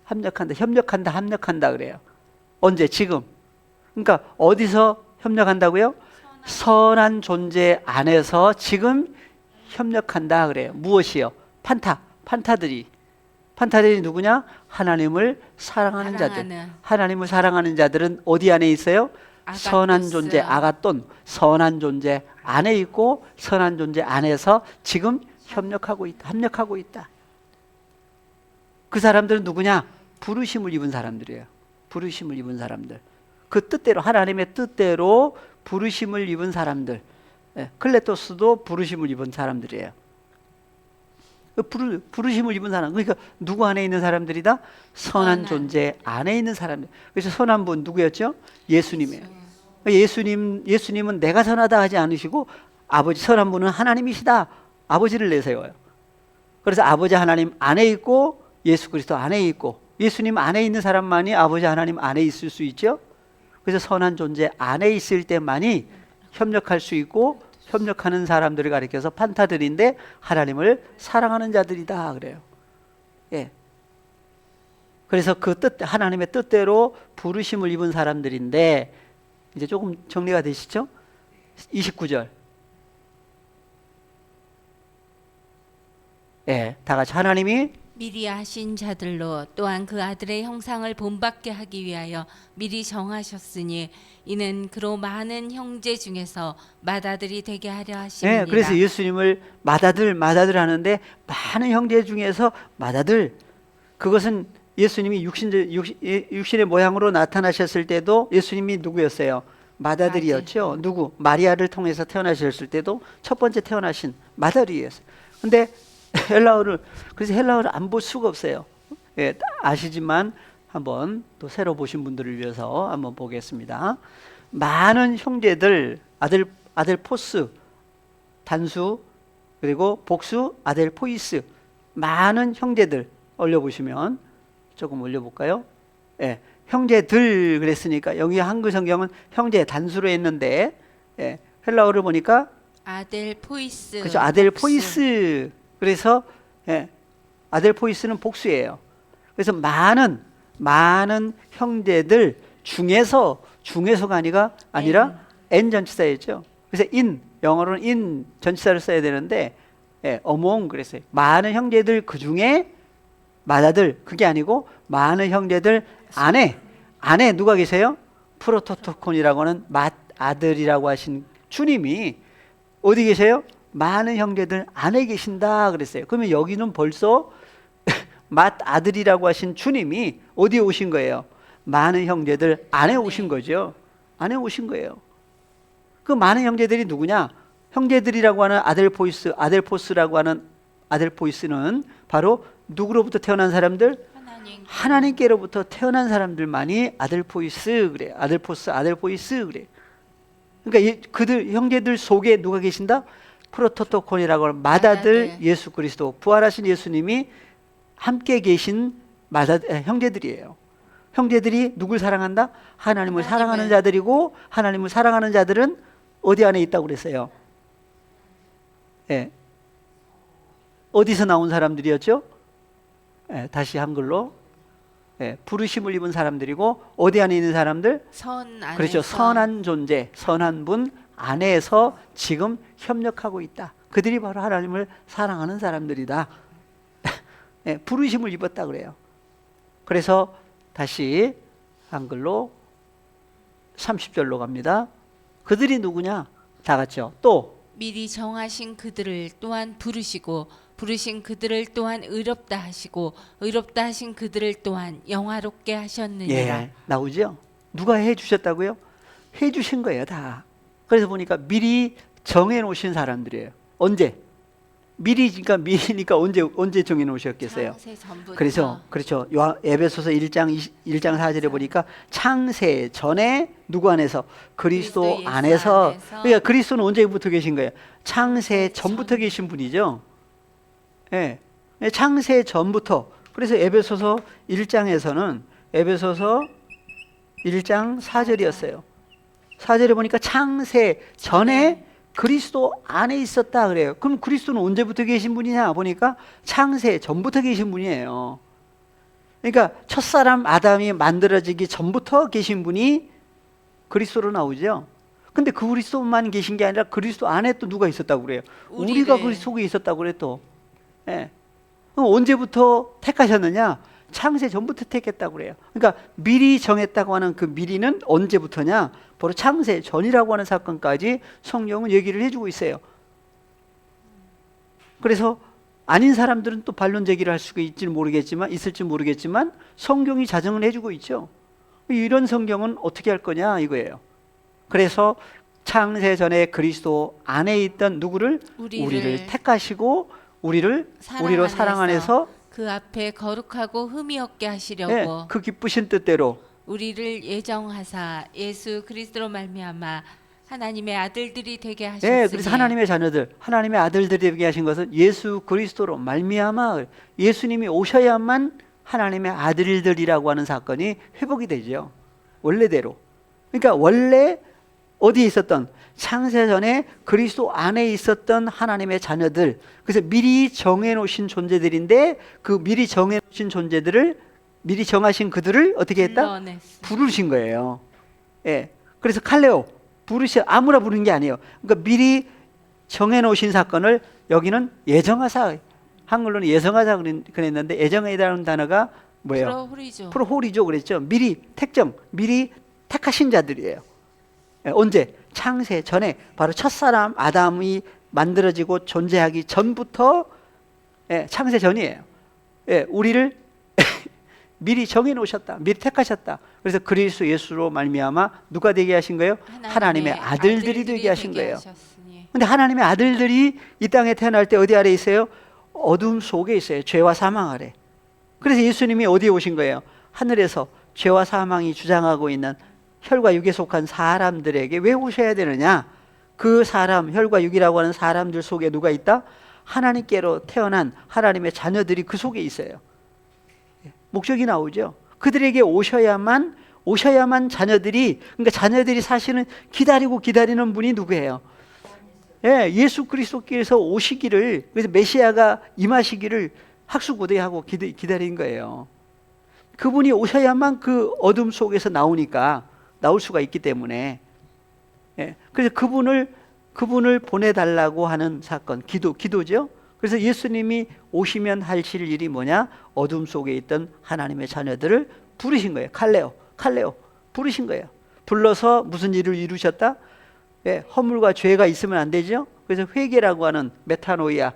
Speaker 1: 협력한다 그래요. 언제? 지금. 그러니까 어디서 협력한다고요? 선한 존재 안에서 지금 협력한다 그래요. 무엇이요? 판타들이 누구냐? 하나님을 사랑하는 자들. 하나님을 사랑하는 자들은 어디 안에 있어요? 선한 존재, 아가돈, 선한 존재 안에 있고 선한 존재 안에서 지금 협력하고 있다. 그 사람들은 누구냐? 부르심을 입은 사람들이에요. 부르심을 입은 사람들. 그 뜻대로, 하나님의 뜻대로 부르심을 입은 사람들. 예, 클레토스도 부르심을 입은 사람들이에요. 부르심을 입은 사람. 그러니까 누구 안에 있는 사람들이다? 선한 존재 안에 있는 사람들. 그래서 선한 분 누구였죠? 예수님이에요. 예수님은 내가 선하다 하지 않으시고 아버지 선한 분은 하나님이시다. 아버지를 내세워요. 그래서 아버지 하나님 안에 있고 예수 그리스도 안에 있고 예수님 안에 있는 사람만이 아버지 하나님 안에 있을 수 있죠. 그래서 선한 존재 안에 있을 때만이 협력할 수 있고 협력하는 사람들을 가리켜서 판타들인데 하나님을 사랑하는 자들이다 그래요. 예. 그래서 그 뜻, 하나님의 뜻대로 부르심을 입은 사람들인데 이제 조금 정리가 되시죠? 29절. 예, 다 같이 하나님이
Speaker 2: 미리 하신 자들로 또한 그 아들의 형상을 본받게 하기 위하여 미리 정하셨으니 이는 그로 많은 형제 중에서 맏아들이 되게 하려 하심이니라.
Speaker 1: 예, 그래서 예수님을 맏아들 하는데 많은 형제 중에서 맏아들. 그것은 예수님이 육신의 모양으로 나타나셨을 때도 예수님이 누구였어요? 맏아들이었죠. 누구? 마리아를 통해서 태어나셨을 때도 첫 번째 태어나신 맏아들이었어요. 근데 그래서 헬라어를 안 볼 수가 없어요. 예, 아시지만 한번 또 새로 보신 분들을 위해서 한번 보겠습니다. 많은 형제들, 아들 포스, 단수, 그리고 복수, 아델 포이스, 많은 형제들 올려보시면 조금 올려볼까요? 예, 형제들 그랬으니까 여기 한글 성경은 형제 단수로 했는데 예, 헬라어를 보니까
Speaker 2: 아델 포이스.
Speaker 1: 그렇죠. 아델 포이스. 그래서 예, 아델 포이스는 복수예요. 그래서 많은 형제들 중에서가 아니라 N 전치사였죠. 그래서 영어로는 in 전치사를 써야 되는데 예, among 그랬어요. 많은 형제들 그 중에 맏아들 그게 아니고 많은 형제들 안에 누가 계세요? 프로토토콘이라고 하는 맏아들이라고 하신 주님이 어디 계세요? 많은 형제들 안에 계신다 그랬어요. 그러면 여기는 벌써 맏아들이라고 하신 주님이 어디에 오신 거예요? 많은 형제들 안에 오신 거죠. 안에 오신 거예요. 그 많은 형제들이 누구냐? 형제들이라고 하는 아델포스라고 하는 아델포이스는 바로 누구로부터 태어난 사람들? 하나님께로부터 태어난 사람들만이 아들포이스 그래. 아들포스, 아들포이스 그래. 그러니까 그들 형제들 속에 누가 계신다? 프로토토콘이라고 하는 맏아들 예수 그리스도, 부활하신 예수님이 함께 계신 형제들이에요. 형제들이 누굴 사랑한다? 하나님을 사랑하는 자들이고, 하나님을 사랑하는 자들은 어디 안에 있다고 그랬어요? 예. 어디서 나온 사람들이었죠? 예, 다시 한글로. 예, 부르심을 입은 사람들이고, 어디 안에 있는 사람들?
Speaker 2: 선 안에서.
Speaker 1: 그렇죠. 선한 존재, 선한 분 안에서 지금 협력하고 있다. 그들이 바로 하나님을 사랑하는 사람들이다. 예, 부르심을 입었다 그래요. 그래서 다시 한글로 30절로 갑니다. 그들이 누구냐? 다 같이요. 또
Speaker 2: 미리 정하신 그들을 또한 부르시고 부르신 그들을 또한 의롭다 하시고 의롭다 하신 그들을 또한 영화롭게 하셨느니라.
Speaker 1: 예, 나오죠? 누가 해 주셨다고요? 해 주신 거예요, 다. 그래서 보니까 미리 정해 놓으신 사람들이에요. 언제? 미리니까 언제 정해 놓으셨겠어요?
Speaker 2: 창세 전부터.
Speaker 1: 그렇죠. 에베소서 1장 4절에 보니까 창세 전에 누구 안에서? 그리스도 안에서. 그러니까 그리스도는 언제부터 계신 거예요? 창세 전부터 계신 분이죠. 예. 창세 전부터. 그래서 에베소서 1장에서는 에베소서 1장 4절이었어요. 4절에 보니까 창세 전에 그리스도 안에 있었다 그래요. 그럼 그리스도는 언제부터 계신 분이냐 보니까 창세 전부터 계신 분이에요. 그러니까 첫사람 아담이 만들어지기 전부터 계신 분이 그리스도로 나오죠. 근데 그 그리스도만 계신 게 아니라 그리스도 안에 또 누가 있었다고 그래요? 우리가 그리스도 속에 있었다고 그래 또. 예. 그럼 언제부터 택하셨느냐? 창세 전부터 택했다고 그래요. 그러니까 미리 정했다고 하는 그 미리는 언제부터냐? 바로 창세 전이라고 하는 사건까지 성경은 얘기를 해주고 있어요. 그래서 아닌 사람들은 또 반론 제기를 할 수가 있을지 모르겠지만 성경이 자정을 해주고 있죠. 이런 성경은 어떻게 할 거냐 이거예요. 그래서 창세 전에 그리스도 안에 있던 누구를? 우리를 택하시고 우리로 사랑 안에서
Speaker 2: 그 앞에 거룩하고 흠이 없게 하시려고
Speaker 1: 네, 그 기쁘신 뜻대로
Speaker 2: 우리를 예정하사 예수 그리스도로 말미암아 하나님의 아들들이 되게 하셨으니.
Speaker 1: 네, 그래서 하나님의 자녀들, 하나님의 아들들이 되게 하신 것은 예수 그리스도로 말미암아 예수님이 오셔야만 하나님의 아들들이라고 하는 사건이 회복이 되죠. 원래대로. 그러니까 원래 어디에 있었던 창세 전에 그리스도 안에 있었던 하나님의 자녀들, 그래서 미리 정해 놓으신 존재들인데 그 미리 정해 놓으신 존재들을 미리 정하신 그들을 어떻게 했다? 부르신 거예요. 예. 그래서 칼레오 아무나 부르는 게 아니에요. 그러니까 미리 정해 놓으신 사건을 여기는 예정하사, 한글로는 예정하사 그랬는데 예정이라는 단어가 뭐예요? 프로홀이죠. 그랬죠. 미리 택하신 자들이에요. 예, 언제? 창세 전에 바로 첫사람 아담이 만들어지고 존재하기 전부터, 예, 창세 전이에요. 예, 우리를 미리 정해 놓으셨다. 미리 택하셨다. 그래서 그리스도 예수로 말미암아 누가 되게 하신 거예요? 하나님의 아들들이 되게 하신 거예요. 근데 하나님의 아들들이 이 땅에 태어날 때 어디 아래 있어요? 어둠 속에 있어요. 죄와 사망 아래. 그래서 예수님이 어디에 오신 거예요? 하늘에서 죄와 사망이 주장하고 있는 혈과 육에 속한 사람들에게 왜 오셔야 되느냐? 그 사람, 혈과 육이라고 하는 사람들 속에 누가 있다? 하나님께로 태어난 하나님의 자녀들이 그 속에 있어요. 목적이 나오죠. 그들에게 오셔야만 자녀들이, 그러니까 자녀들이 사실은 기다리는 분이 누구예요? 예, 예수 그리스도께서 오시기를, 그래서 메시아가 임하시기를 학수고대하고 기다린 거예요. 그분이 오셔야만 그 어둠 속에서 나올 수가 있기 때문에, 예, 그래서 그분을 보내달라고 하는 사건, 기도죠. 그래서 예수님이 오시면 하실 일이 뭐냐? 어둠 속에 있던 하나님의 자녀들을 부르신 거예요. 칼레오 부르신 거예요. 불러서 무슨 일을 이루셨다? 예, 허물과 죄가 있으면 안 되죠. 그래서 회개라고 하는 메타노이아,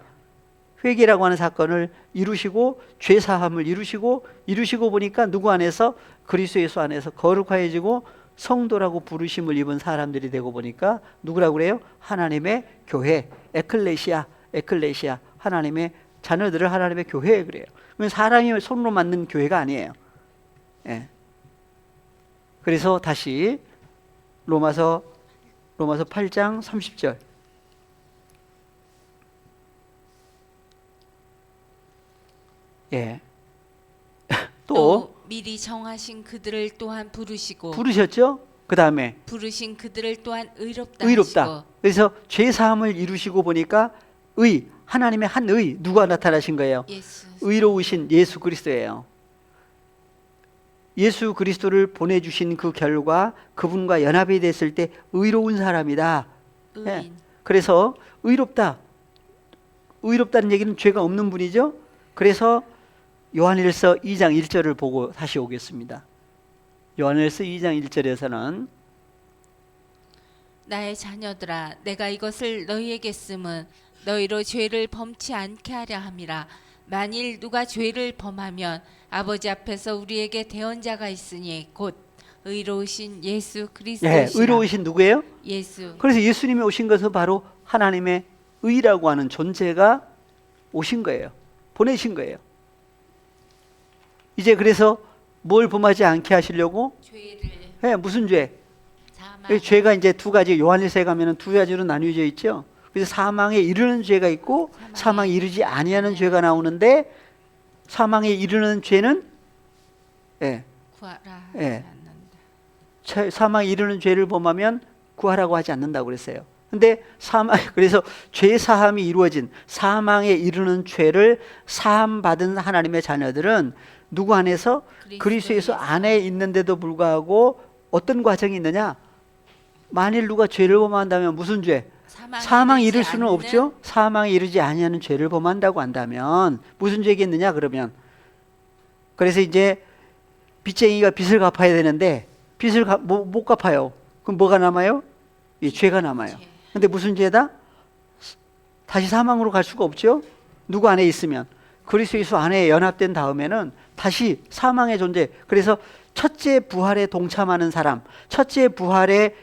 Speaker 1: 회개라고 하는 사건을 이루시고 죄 사함을 이루시고 보니까 누구 안에서? 그리스도 예수 안에서 거룩해지고 성도라고 부르심을 입은 사람들이 되고 보니까 누구라고 그래요? 하나님의 교회, 에클레시아, 하나님의 자녀들을 하나님의 교회에 그래요. 그건 사람이 손으로 만든 교회가 아니에요. 예. 그래서 다시 로마서 8장 30절. 예. 또
Speaker 2: 미리 정하신 그들을 또한 부르시고
Speaker 1: 부르셨죠? 그 다음에
Speaker 2: 부르신 그들을 또한 의롭다
Speaker 1: 의롭다.
Speaker 2: 하시고.
Speaker 1: 그래서 죄 사함을 이루시고 보니까 하나님의 한 누가 나타나신 거예요?
Speaker 2: 예수.
Speaker 1: 의로우신 예수 그리스도예요. 예수 그리스도를 보내주신 그 결과 그분과 연합이 됐을 때 의로운 사람이다.
Speaker 2: 의인.
Speaker 1: 예. 그래서 의롭다는 얘기는 죄가 없는 분이죠. 그래서 요한일서 2장 1절을 보고 다시 오겠습니다. 요한일서 2장 1절에서는
Speaker 2: 나의 자녀들아 내가 이것을 너희에게 쓰면 너희로 죄를 범치 않게 하려 함이라. 만일 누가 죄를 범하면 아버지 앞에서 우리에게 대언자가 있으니 곧 의로우신 예수 그리스도시라.
Speaker 1: 예, 의로우신 누구예요?
Speaker 2: 예수.
Speaker 1: 그래서 예수님이 오신 것은 바로 하나님의 의라고 하는 존재가 오신 거예요. 보내신 거예요. 이제 그래서 뭘 범하지 않게 하시려고?
Speaker 2: 죄를
Speaker 1: 예, 무슨 죄?
Speaker 2: 사망.
Speaker 1: 죄가 이제 두 가지, 요한일서에 가면은 두 가지로 나뉘어져 있죠. 그래서 사망에 이르는 죄가 있고 사망에 이르지 아니하는 죄가 나오는데, 사망에 이르는 죄는
Speaker 2: 구하라 하지
Speaker 1: 예.
Speaker 2: 않는다.
Speaker 1: 사망에 이르는 죄를 범하면 구하라고 하지 않는다고 그랬어요. 근데 그래서 죄 사함이 이루어진 사망에 이르는 죄를 사함 받은 하나님의 자녀들은 누구 안에서? 그리스도 예수 안에 있는데도 불구하고 어떤 과정이 있느냐? 만일 누가 죄를 범한다면 무슨 죄? 사망에 이를 수는 없죠. 사망에 이르지 아니하는 죄를 범한다고 한다면 무슨 죄겠느냐 그러면. 그래서 이제 빚쟁이가 빚을 갚아야 되는데 빚을 못 갚아요. 그럼 뭐가 남아요? 죄가 남아요. 근데 무슨 죄다? 다시 사망으로 갈 수가 없죠. 누구 안에 있으면. 그리스도 예수 안에 연합된 다음에는 다시 사망의 존재. 그래서 첫째 부활에 동참하는 사람, 첫째 부활에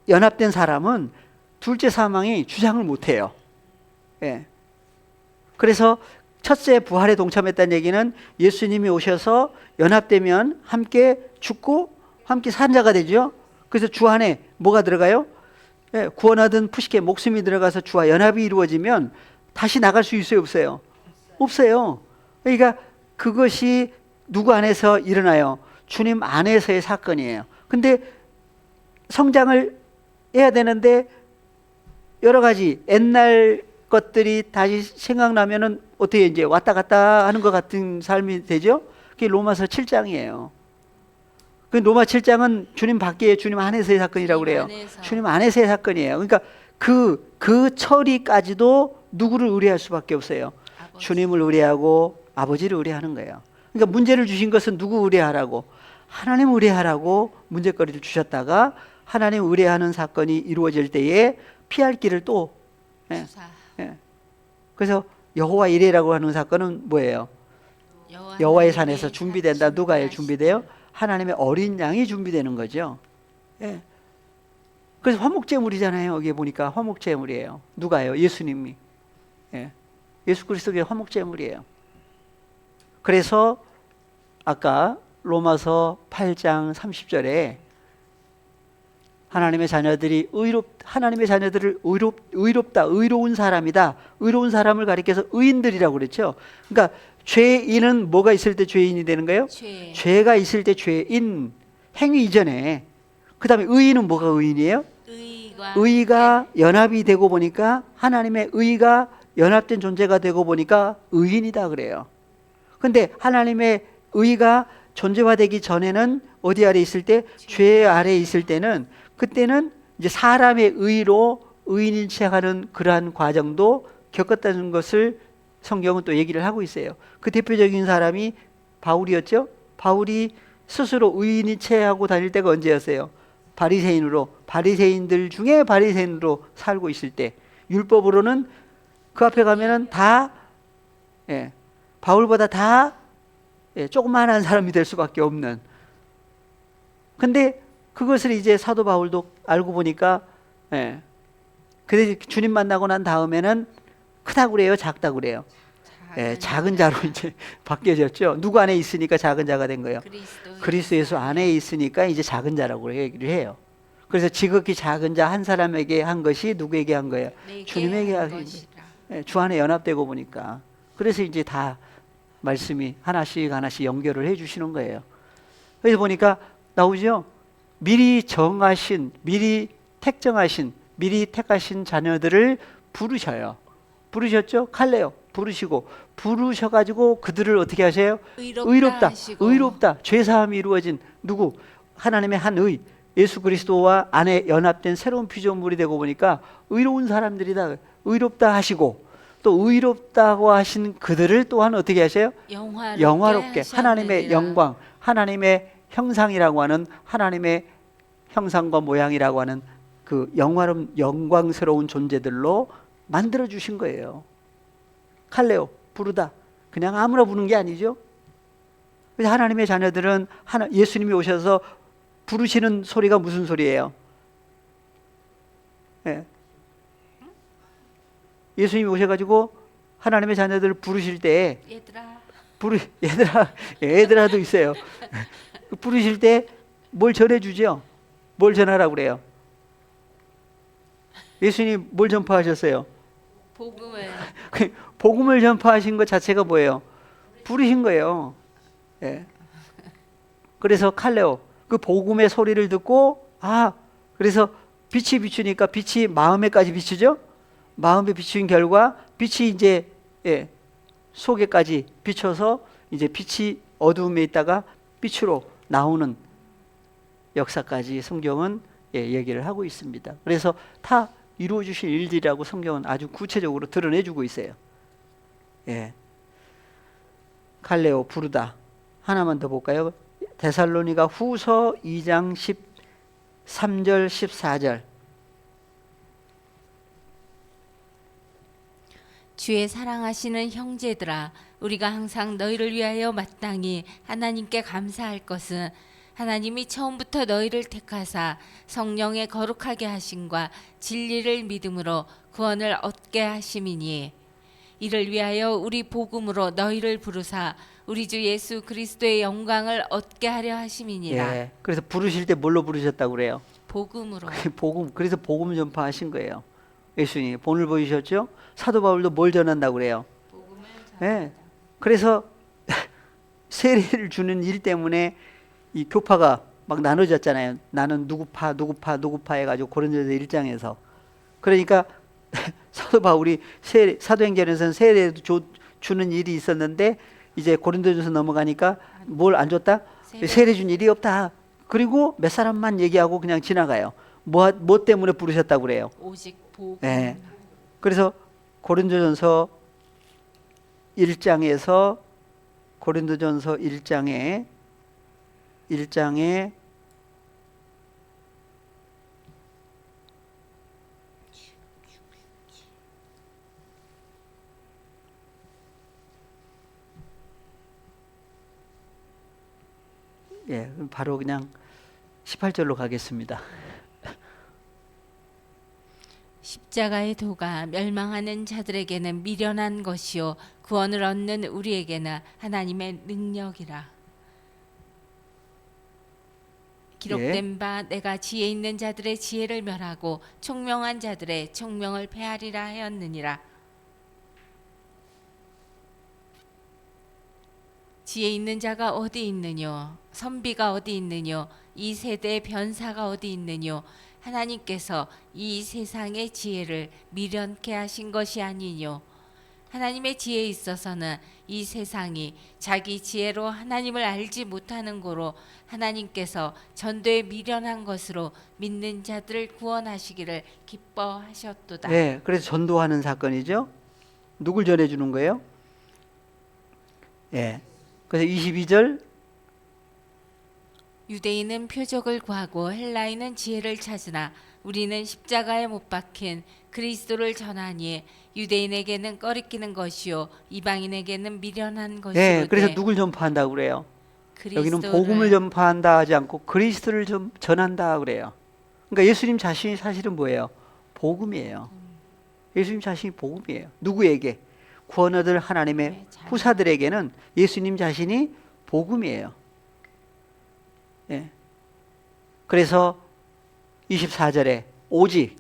Speaker 1: 연합된 사람은 둘째 사망이 주장을 못해요. 예. 그래서 첫째 부활에 동참했다는 얘기는 예수님이 오셔서 연합되면 함께 죽고 함께 산 자가 되죠. 그래서 주 안에 뭐가 들어가요? 예, 구원 얻은 푸시케 목숨이 들어가서 주와 연합이 이루어지면 다시 나갈 수 있어요, 없어요? 없어요. 그러니까 그것이 누구 안에서 일어나요? 주님 안에서의 사건이에요. 근데 성장을 해야 되는데 여러 가지 옛날 것들이 다시 생각나면은 어떻게 이제 왔다 갔다 하는 것 같은 삶이 되죠? 그게 로마서 7장이에요. 그 로마 7장은 주님 밖에 주님 안에서의 사건이라고 그래요. 주님 안에서의 사건이에요. 그러니까 그 처리까지도 누구를 의뢰할 수밖에 없어요.
Speaker 2: 아버지.
Speaker 1: 주님을 의뢰하고 아버지를 의뢰하는 거예요. 그러니까 문제를 주신 것은 누구 의뢰하라고? 하나님 의뢰하라고 문제거리를 주셨다가 하나님 의뢰하는 사건이 이루어질 때에 피할 길을 또
Speaker 2: 주사.
Speaker 1: 그래서 여호와 이레라고 하는 사건은 뭐예요? 여호와의 산에서 준비된다. 누가요? 준비돼요? 하나님의 어린 양이 준비되는 거죠. 예. 그래서 화목제물이잖아요. 여기 보니까 화목제물이에요. 누가요? 예수님이. 예. 예수 그리스도의 화목제물이에요. 그래서 아까 로마서 8장 30절에 하나님의 자녀들을 의롭다, 의로운 사람이다. 의로운 사람을 가리켜서 의인들이라고 그랬죠. 그러니까 죄인은 뭐가 있을 때 죄인이 되는 거예요? 죄가 있을 때 죄인, 행위 이전에. 그 다음에 의인은 뭐가 의인이에요? 의가 연합이 되고 보니까 하나님의 의가 연합된 존재가 되고 보니까 의인이다 그래요. 근데 하나님의 의가 존재화되기 전에는 어디 아래 있을 때? 죄 아래 있을 때는, 그때는 이제 사람의 의로 의인인 척하는 그러한 과정도 겪었다는 것을 성경은 또 얘기를 하고 있어요. 그 대표적인 사람이 바울이었죠. 바울이 스스로 의인인 척하고 다닐 때가 언제였어요? 바리새인들 중에 바리새인으로 살고 있을 때, 율법으로는 그 앞에 가면은 다 바울보다 다 조그만한 사람이 될 수밖에 없는. 근데 그것을 이제 사도 바울도 알고 보니까 그래서 주님 만나고 난 다음에는 크다고 그래요, 작다고 그래요? 작은 자로 이제 바뀌어졌죠. 누구 안에 있으니까 작은 자가 된 거예요. 그리스도 예수 안에 있으니까 이제 작은 자라고 얘기를 해요. 그래서 지극히 작은 자 한 사람에게 한 것이 누구에게 한 거예요? 주님에게 한 거예요. 주 안에 연합되고 보니까. 그래서 이제 다 말씀이 하나씩 하나씩 연결을 해 주시는 거예요. 그래서 보니까 나오죠. 미리 정하신, 미리 택정하신, 미리 택하신 자녀들을 부르셔요. 부르셨죠? 칼레요. 부르시고 부르셔가지고 그들을 어떻게 하세요? 의롭다. 의롭다. 죄사함이 이루어진 누구? 하나님의 한 의. 예수 그리스도와 안에 연합된 새로운 피조물이 되고 보니까 의로운 사람들이다. 의롭다 하시고 또 의롭다고 하신 그들을 또한 어떻게 하세요? 영화롭게 하나님의 영광, 하나님의 형상이라고 하는 하나님의 형상과 모양이라고 하는 그 영광스러운 존재들로 만들어 주신 거예요. 칼레오, 부르다. 그냥 아무나 부르는 게 아니죠. 그래서 하나님의 자녀들은 예수님이 오셔서 부르시는 소리가 무슨 소리예요? 예. 예수님이 오셔가지고 하나님의 자녀들을 부르실 때 얘들아도 있어요. 부르실 때 뭘 전해주죠? 뭘 전하라고 그래요? 예수님 뭘 전파하셨어요? 복음을 전파하신 것 자체가 뭐예요? 부르신 거예요. 예. 그래서 칼레오 그 복음의 소리를 듣고 그래서 빛이 비추니까 빛이 마음에까지 비추죠. 마음에 비춘 결과 빛이 이제 속에까지 비춰서 이제 빛이 어두움에 있다가 빛으로 나오는 역사까지 성경은 얘기를 하고 있습니다. 그래서 다 이루어 주실 일들이라고 성경은 아주 구체적으로 드러내주고 있어요. 칼레오 부르다. 하나만 더 볼까요? 데살로니가 후서 2장 13절 14절.
Speaker 2: 주의 사랑하시는 형제들아, 우리가 항상 너희를 위하여 마땅히 하나님께 감사할 것은 하나님이 처음부터 너희를 택하사 성령의 거룩하게 하심과 진리를 믿음으로 구원을 얻게 하심이니, 이를 위하여 우리 복음으로 너희를 부르사 우리 주 예수 그리스도의 영광을 얻게 하려 하심이니라.
Speaker 1: 그래서 부르실 때 뭘로 부르셨다고 그래요?
Speaker 2: 복음으로.
Speaker 1: 복음. 그래서 복음 전파하신 거예요. 예수님이 본을 보이셨죠? 사도 바울도 뭘 전한다고 그래요?
Speaker 2: 복음을 전한다.
Speaker 1: 그래서 세례를 주는 일 때문에 이 교파가 막 나눠졌잖아요. 나는 누구파 해가지고 고린도서 1장에서. 그러니까 사도 바울이 사도행전에서는 세례도 주는 일이 있었는데 이제 고린도전서 넘어가니까 뭘 안 줬다? 세례 준 일이 없다. 그리고 몇 사람만 얘기하고 그냥 지나가요. 뭐 때문에 부르셨다고 그래요?
Speaker 2: 오직 복음.
Speaker 1: 그래서 고린도전서 1장에 바로 그냥 18절로 가겠습니다.
Speaker 2: 십자가의 도가 멸망하는 자들에게는 미련한 것이요 구원을 얻는 우리에게는 하나님의 능력이라. 기록된 바 내가 지혜 있는 자들의 지혜를 멸하고 총명한 자들의 총명을 폐하리라 하였느니라. 지혜 있는 자가 어디 있느뇨? 선비가 어디 있느뇨? 이 세대의 변사가 어디 있느뇨? 하나님께서 이 세상의 지혜를 미련케 하신 것이 아니뇨. 하나님의 지혜에 있어서는 이 세상이 자기 지혜로 하나님을 알지 못하는 고로 하나님께서 전도에 미련한 것으로 믿는 자들을 구원하시기를 기뻐하셨도다.
Speaker 1: 그래서 전도하는 사건이죠. 누굴 전해주는 거예요? 그래서 22절
Speaker 2: 유대인은 표적을 구하고 헬라인은 지혜를 찾으나 우리는 십자가에 못 박힌 그리스도를 전하니 유대인에게는 꺼리끼는 것이요 이방인에게는 미련한 것이로되.
Speaker 1: 그래서 누굴 전파한다고 그래요? 여기는 복음을 전파한다 하지 않고 그리스도를 전한다 그래요. 그러니까 예수님 자신이 사실은 뭐예요? 복음이에요. 예수님 자신이 복음이에요. 누구에게? 구원 얻을 하나님의
Speaker 2: 네, 잘.
Speaker 1: 후사들에게는 예수님 자신이 복음이에요. 예. 그래서 24절에 오직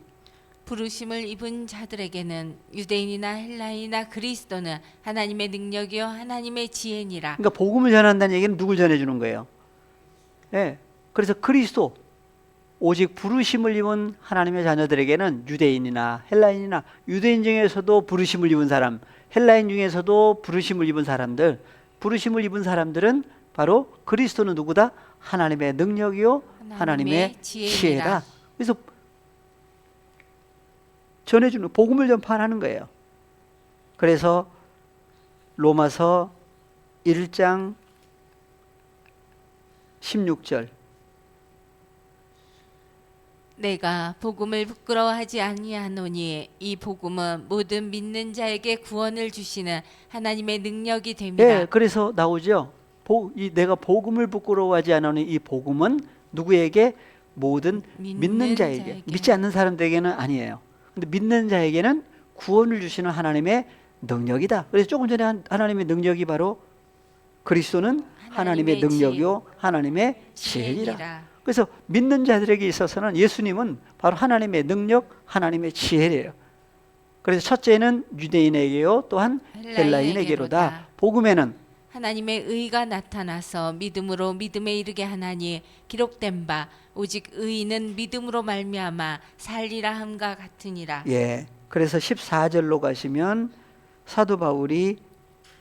Speaker 2: 부르심을 입은 자들에게는 유대인이나 헬라인이나 그리스도는 하나님의 능력이요 하나님의 지혜니라.
Speaker 1: 그러니까 복음을 전한다는 얘기는 누굴 전해주는 거예요? 예. 그래서 그리스도 오직 부르심을 입은 하나님의 자녀들에게는 유대인이나 헬라인이나 유대인 중에서도 부르심을 입은 사람, 헬라인 중에서도 부르심을 입은 사람들, 부르심을 입은 사람들은 바로 그리스도는 누구다? 하나님의 능력이요 하나님의 지혜다. 그래서 전해주는 복음을 전파하는 거예요. 그래서 로마서 1장 16절
Speaker 2: 내가 복음을 부끄러워하지 아니하노니 이 복음은 모든 믿는 자에게 구원을 주시는 하나님의 능력이 됩니다.
Speaker 1: 예, 그래서 나오죠. 내가 복음을 부끄러워하지 않으니 이 복음은 누구에게? 모든 믿는 자에게. 믿지 않는 사람들에게는 아니에요. 근데 믿는 자에게는 구원을 주시는 하나님의 능력이다. 그래서 조금 전에 하나님의 능력이 바로 그리스도는 하나님의 능력이요 하나님의 지혜니라. 그래서 믿는 자들에게 있어서는 예수님은 바로 하나님의 능력, 하나님의 지혜래요. 그래서 첫째는 유대인에게요 또한 헬라인에게로다. 복음에는
Speaker 2: 하나님의 의가 나타나서 믿음으로 믿음에 이르게 하나니 기록된 바 오직 의인은 믿음으로 말미암아 살리라 함과 같으니라.
Speaker 1: 예. 그래서 14절로 가시면 사도 바울이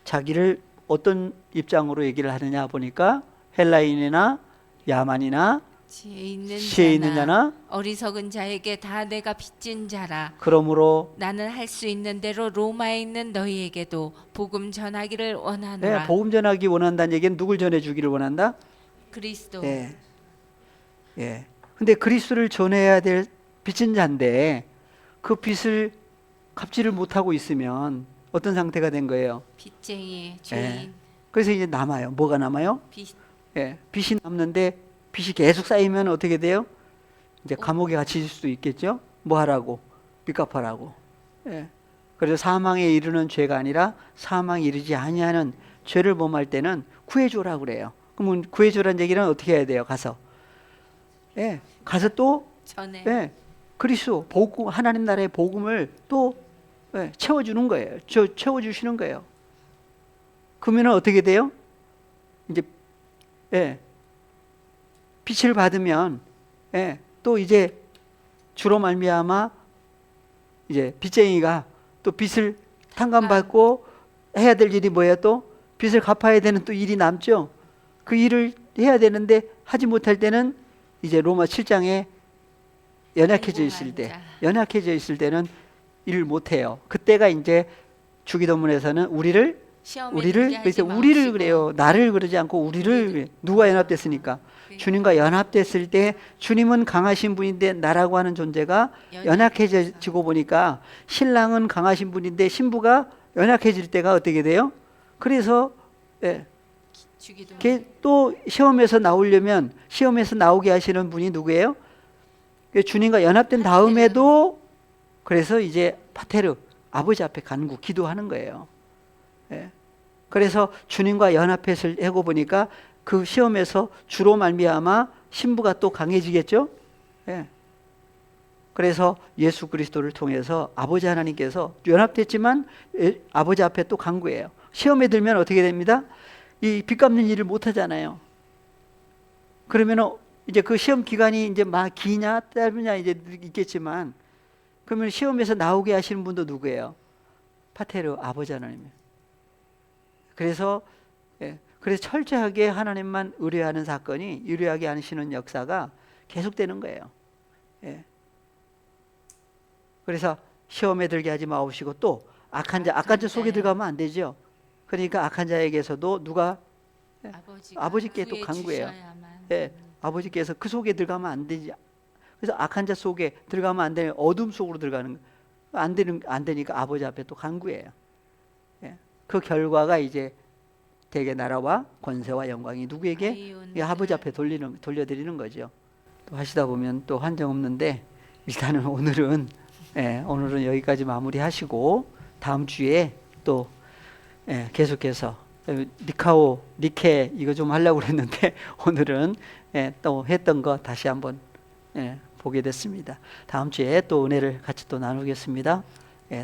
Speaker 1: 자기를 어떤 입장으로 얘기를 하느냐 보니까 헬라인이나 야만이나 지혜 있는 자나
Speaker 2: 어리석은 자에게 다 내가 빚진 자라.
Speaker 1: 그러므로
Speaker 2: 나는 할 수 있는 대로 로마에 있는 너희에게도 복음 전하기를 원하노라.
Speaker 1: 네, 복음 전하기 원한다는 얘기는 누굴 전해주기를 원한다?
Speaker 2: 그리스도.
Speaker 1: 예. 예. 근데 그리스도를 전해야 될 빚진 자인데 그 빚을 갚지를 못하고 있으면 어떤 상태가 된 거예요?
Speaker 2: 빚쟁이, 죄인.
Speaker 1: 예. 그래서 이제 남아요. 뭐가 남아요?
Speaker 2: 빚.
Speaker 1: 예. 빚이 남는데 빚이 계속 쌓이면 어떻게 돼요? 이제 감옥에 갇힐 수도 있겠죠? 뭐 하라고? 빚 갚아라고. 예. 그래서 사망에 이르는 죄가 아니라 사망에 이르지 아니하는 죄를 범할 때는 구해주라고 그래요. 그러면 구해주라는 얘기는 어떻게 해야 돼요? 가서. 예. 가서 또
Speaker 2: 전에.
Speaker 1: 예. 그리스도 복음 하나님 나라의 복음을 또 예, 채워주는 거예요. 채워주시는 거예요. 그러면 어떻게 돼요? 이제 예. 빛을 받으면 예, 또 이제 주로 말미암아 이제 빚쟁이가 또 빚을 탕감받고 해야 될 일이 뭐예요? 또 빚을 갚아야 되는 또 일이 남죠. 그 일을 해야 되는데 하지 못할 때는 이제 로마 7장에 연약해져 있을 때는 일을 못 해요. 그때가 이제 주기도문에서는 우리를 그래서 우리를 그래요. 나를 그러지 않고 우리를 누가 연합됐으니까 주님과 연합됐을 때 주님은 강하신 분인데 나라고 하는 존재가 연약해지고 보니까 신랑은 강하신 분인데 신부가 연약해질 때가 어떻게 돼요? 그래서 예, 또 시험에서 나오려면 시험에서 나오게 하시는 분이 누구예요? 주님과 연합된 다음에도 그래서 이제 파테르 아버지 앞에 간구 기도하는 거예요. 예. 그래서 주님과 연합해서 하고 보니까 그 시험에서 주로 말미암아 신부가 또 강해지겠죠. 예. 그래서 예수 그리스도를 통해서 아버지 하나님께서 연합됐지만 아버지 앞에 또 간구해요. 시험에 들면 어떻게 됩니다? 이 빚 갚는 일을 못 하잖아요. 그러면 이제 그 시험 기간이 이제 막 기냐 짧으냐 이제 있겠지만 그러면 시험에서 나오게 하시는 분도 누구예요? 파테르 아버지 하나님이에요. 그래서 철저하게 하나님만 의뢰하는 사건이 의뢰하게 하시는 역사가 계속되는 거예요. 예. 그래서 시험에 들게 하지 마옵시고 또 악한 자 속에 들어가면 안 되죠. 그러니까 악한 자에게서도 누가 아버지께 또 간구해요. 예. 아버지께서 그 속에 들어가면 안 되지. 그래서 악한 자 속에 들어가면 안 되는 어둠 속으로 들어가는 안 되니까 아버지 앞에 또 간구해요. 예. 그 결과가 이제 대개 나라와 권세와 영광이 누구에게? 아버지 앞에 돌려드리는 거죠. 또 하시다 보면 또 한정 없는데 일단은 오늘은 여기까지 마무리하시고 다음 주에 또 계속해서 니카오, 니케 이거 좀 하려고 그랬는데 오늘은 또 했던 거 다시 한번 보게 됐습니다. 다음 주에 또 은혜를 같이 또 나누겠습니다.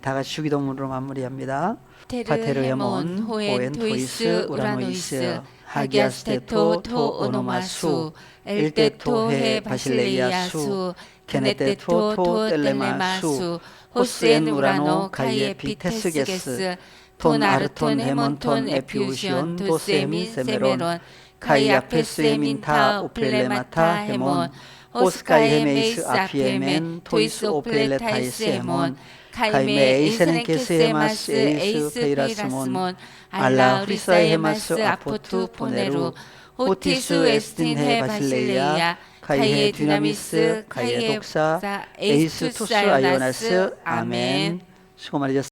Speaker 1: 다 같이 주기도문으로 마무리합니다.
Speaker 2: 파테르 헤몬 호엔 토이스 우라노이스 하기아스테토 토 오노마수 엘테토 헤 바실레이아수 케네테토 토 텔레마수 호스엔 우라노 가이에 피테스게스 톤 아르톤 헤몬톤 에피우시온 도세민 세메론 가이 아페스 헤민타 오플레마타 헤몬 오스카이 헤메이스 아피에멘 토이스 오플레타이스 헤몬 카이메 에이세넨케스 헤마스 에이스 페이라스몬 알라 후리사이 헤마스 아포투 포네루 호티스 에스틴 헤 바실레이아 카이에 디나미스 카이에 독사 에이스 투스 아이오나스 아멘. 수고 많으셨습니다.